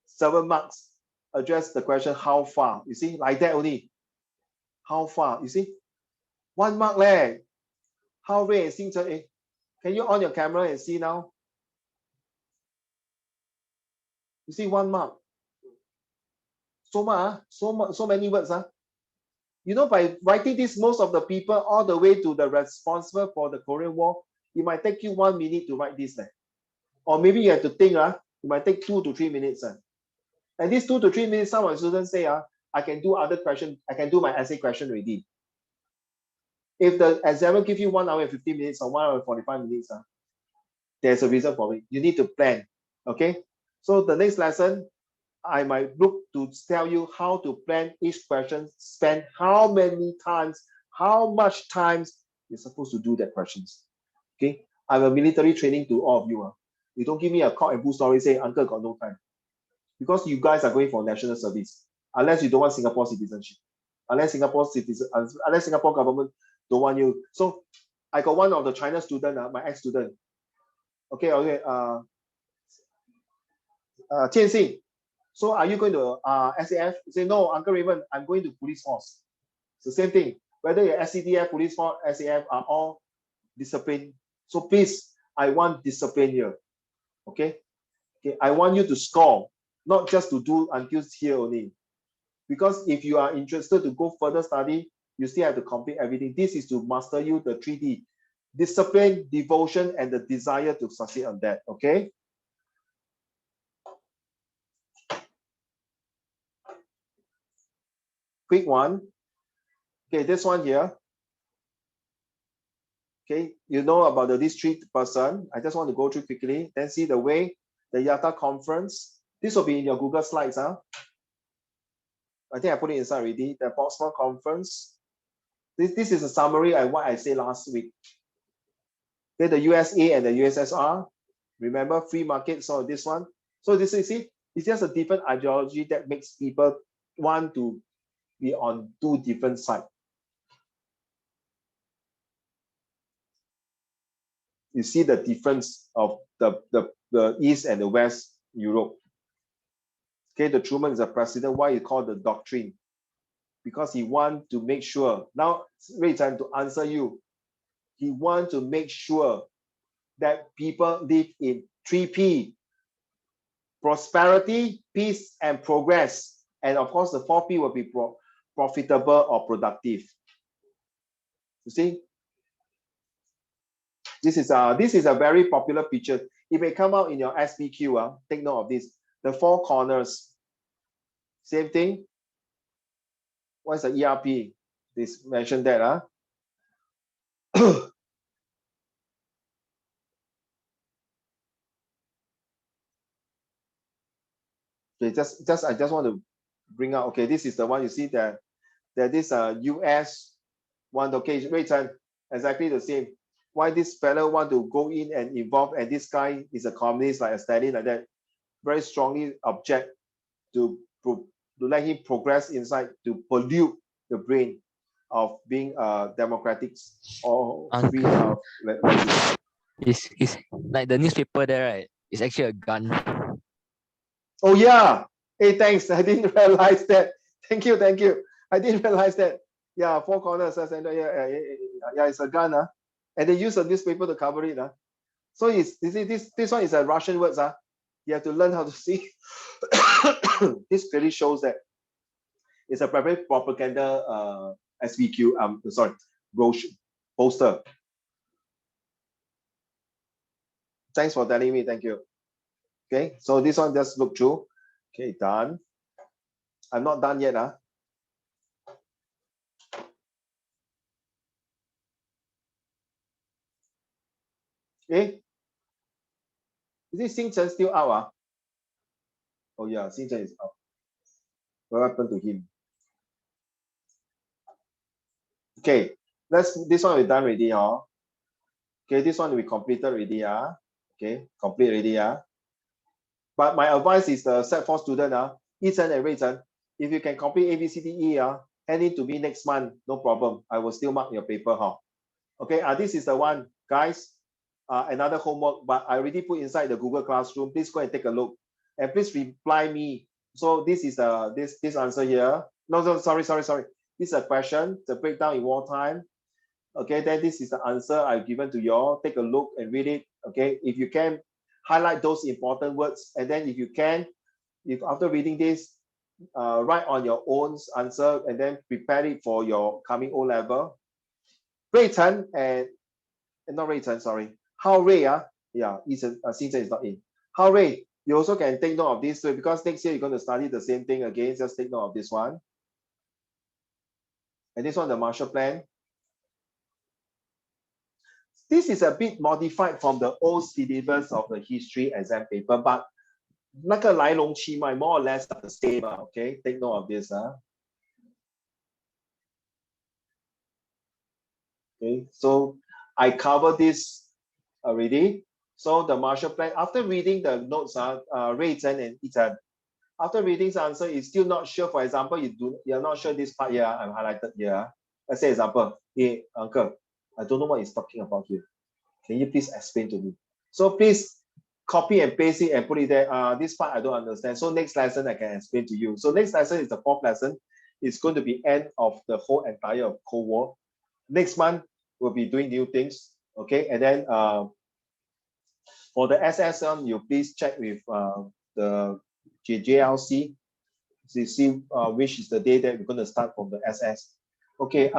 7 marks. address the question how far. You see, like that only. How far? You see, 1 mark leh. How Ray and Xing Chen, can you on your camera and see now? You see 1 mark. So much, so many words. You know, by writing this, most of the people all the way to the responsible for the Korean War, it might take you 1 minute to write this. Or maybe you have to think, it might take 2 to 3 minutes. And these 2 to 3 minutes, some of my students say, I can do other questions, I can do my essay question already. If the examiner give you 1 hour and 15 minutes or 1 hour and 45 minutes, there's a reason for it. You need to plan. Okay. So the next lesson, I might look to tell you how to plan each question, spend how many times, how much times you're supposed to do that questions. Okay. I'm a military training to all of you. You don't give me a cock and bull story, say, uncle got no time. Because you guys are going for national service, unless you don't want Singapore citizenship, unless Singapore government don't want you. So I got one of the China student, my ex-student. Okay, Tianxing. So are you going to SAF? Say no, Uncle Raymond, I'm going to police force. It's the same thing. Whether you're SCDF, police force, SAF are all discipline. So please, I want discipline here. Okay? Okay, I want you to score, not just to do until here only. Because if you are interested to go further study, you still have to complete everything. This is to master you the 3D. Discipline, devotion, and the desire to succeed on that. Okay? Quick one. Okay, this one here. Okay, you know about the district person. I just want to go through quickly. Then see the way the Yalta conference. This will be in your Google Slides. I think I put it inside already. The Portsmouth conference. This is a summary of what I said last week. Okay, the USA and the USSR. Remember free market. So this one. So this is it. It's just a different ideology that makes people want to be on 2 different sides. You see the difference of the East and the West Europe. Okay, the Truman is a president. Why he called the doctrine? Because he wants to make sure. Now, Ray Chan, to answer you, he wants to make sure that people live in 3P: prosperity, peace, and progress. And of course, the 4P will be profitable or productive. You see, this is a very popular picture. It may come out in your SPQ. Take note of this. The 4 corners. Same thing. What's the ERP? This mentioned that. Okay, I just want to bring out. Okay, this is the one you see that this US one. Okay, Ray Chan, exactly the same. Why this fellow want to go in and involve, and this guy is a communist like a Stalin like that, very strongly object to let him progress inside, to pollute the brain of being democratic or free of. It's like the newspaper there, right? It's actually a gun. Oh yeah. Hey, thanks. I didn't realize that. Thank you. I didn't realize that. Yeah, 4 corners. Yeah, it's a gun. And they use a newspaper to cover it. So this one is a Russian words. You have to learn how to see. This clearly shows that it's a private propaganda SVQ. Brochure, poster. Thanks for telling me. Thank you. Okay, so this one just look through. Okay, done. I'm not done yet. Okay. Is this Xing Chen still out? Oh yeah, Xing Chen is out. What happened to him? Okay, this one we done already. Okay, this one we completed already. Okay, complete already. But my advice is the Set 4 student, Yi-Chen and Rui-Chen, if you can complete A, B, C, D, E, hand it to me next month, no problem. I will still mark your paper. Okay, this is the one, guys. Another homework, but I already put inside the Google Classroom. Please go and take a look. And please reply me So this is this answer here. No, sorry. This is a question, the breakdown in wartime. Okay, then this is the answer I've given to you all. Take a look and read it. Okay, if you can, highlight those important words, and then if you can, if after reading this, write on your own answer and then prepare it for your coming O level. Ray Chen and not Ray Chen, sorry. How Ray, yeah, Xinzhen is not in. How Ray, you also can take note of this too, because next year you're going to study the same thing again. Just take note of this one. And this one, the Marshall Plan. This is a bit modified from the old syllabus of the history exam paper, but 那个来龙去脉 more or less the same. Okay, take note of this. Okay, so I cover this already. So the Marshall Plan, after reading the notes, Ray Chen and Yichen, after reading the answer, is still not sure. For example, you're not sure this part here, I'm highlighted here. Let's say example, hey, uncle, I don't know what he's talking about here. Can you please explain to me? So please copy and paste it and put it there. This part I don't understand. So next lesson I can explain to you. So next lesson is the 4th lesson. It's going to be end of the whole entire Cold War. Next month we'll be doing new things. Okay, and then for the SSM, you please check with the JLC to see which is the day that we're going to start from the SS. Okay,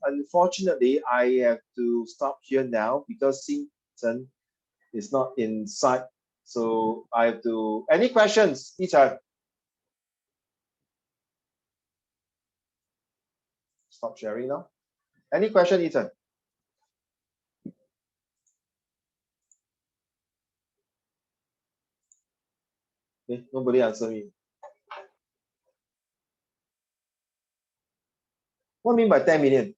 unfortunately, I have to stop here now because Xinzhen is not inside. So I have to, any questions, Yichen? Stop sharing now. Any question, Yichen? Okay, nobody answer me. What do you mean by 10 million?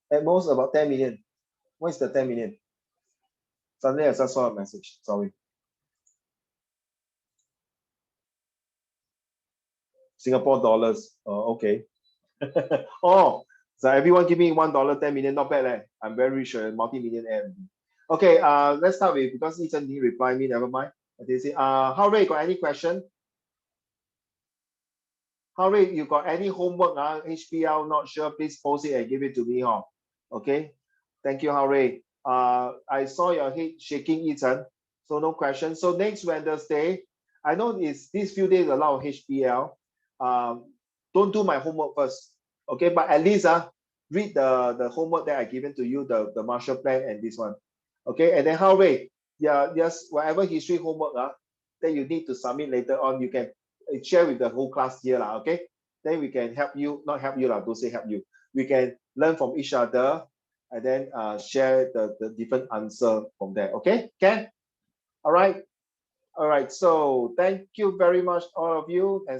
At most about 10 million. What is the 10 million? Suddenly I just saw a message, sorry. Singapore dollars, oh, okay. Oh, so everyone give me $1, 10 million, not bad. I'm very rich, multi-millionaire. Okay, let's start with, because Yichen didn't reply me, never mind. Okay, see, how Ray, got any question? How Ray, you got any homework? HPL, not sure, please post it and give it to me. Okay, thank you, How Ray. I saw your head shaking, Yichen, so no question. So next Wednesday, I know it's these few days a lot of HPL. Don't do my homework first, okay? But at least read the homework that I given to you, the Marshall Plan and this one, okay? And then How Ray, yeah, yes, whatever history homework that you need to submit later on, you can share with the whole class here, okay? Then we can help you, not help you, don't say help you. We can learn from each other and then share the different answer from there, okay? Can? All right. So thank you very much, all of you. And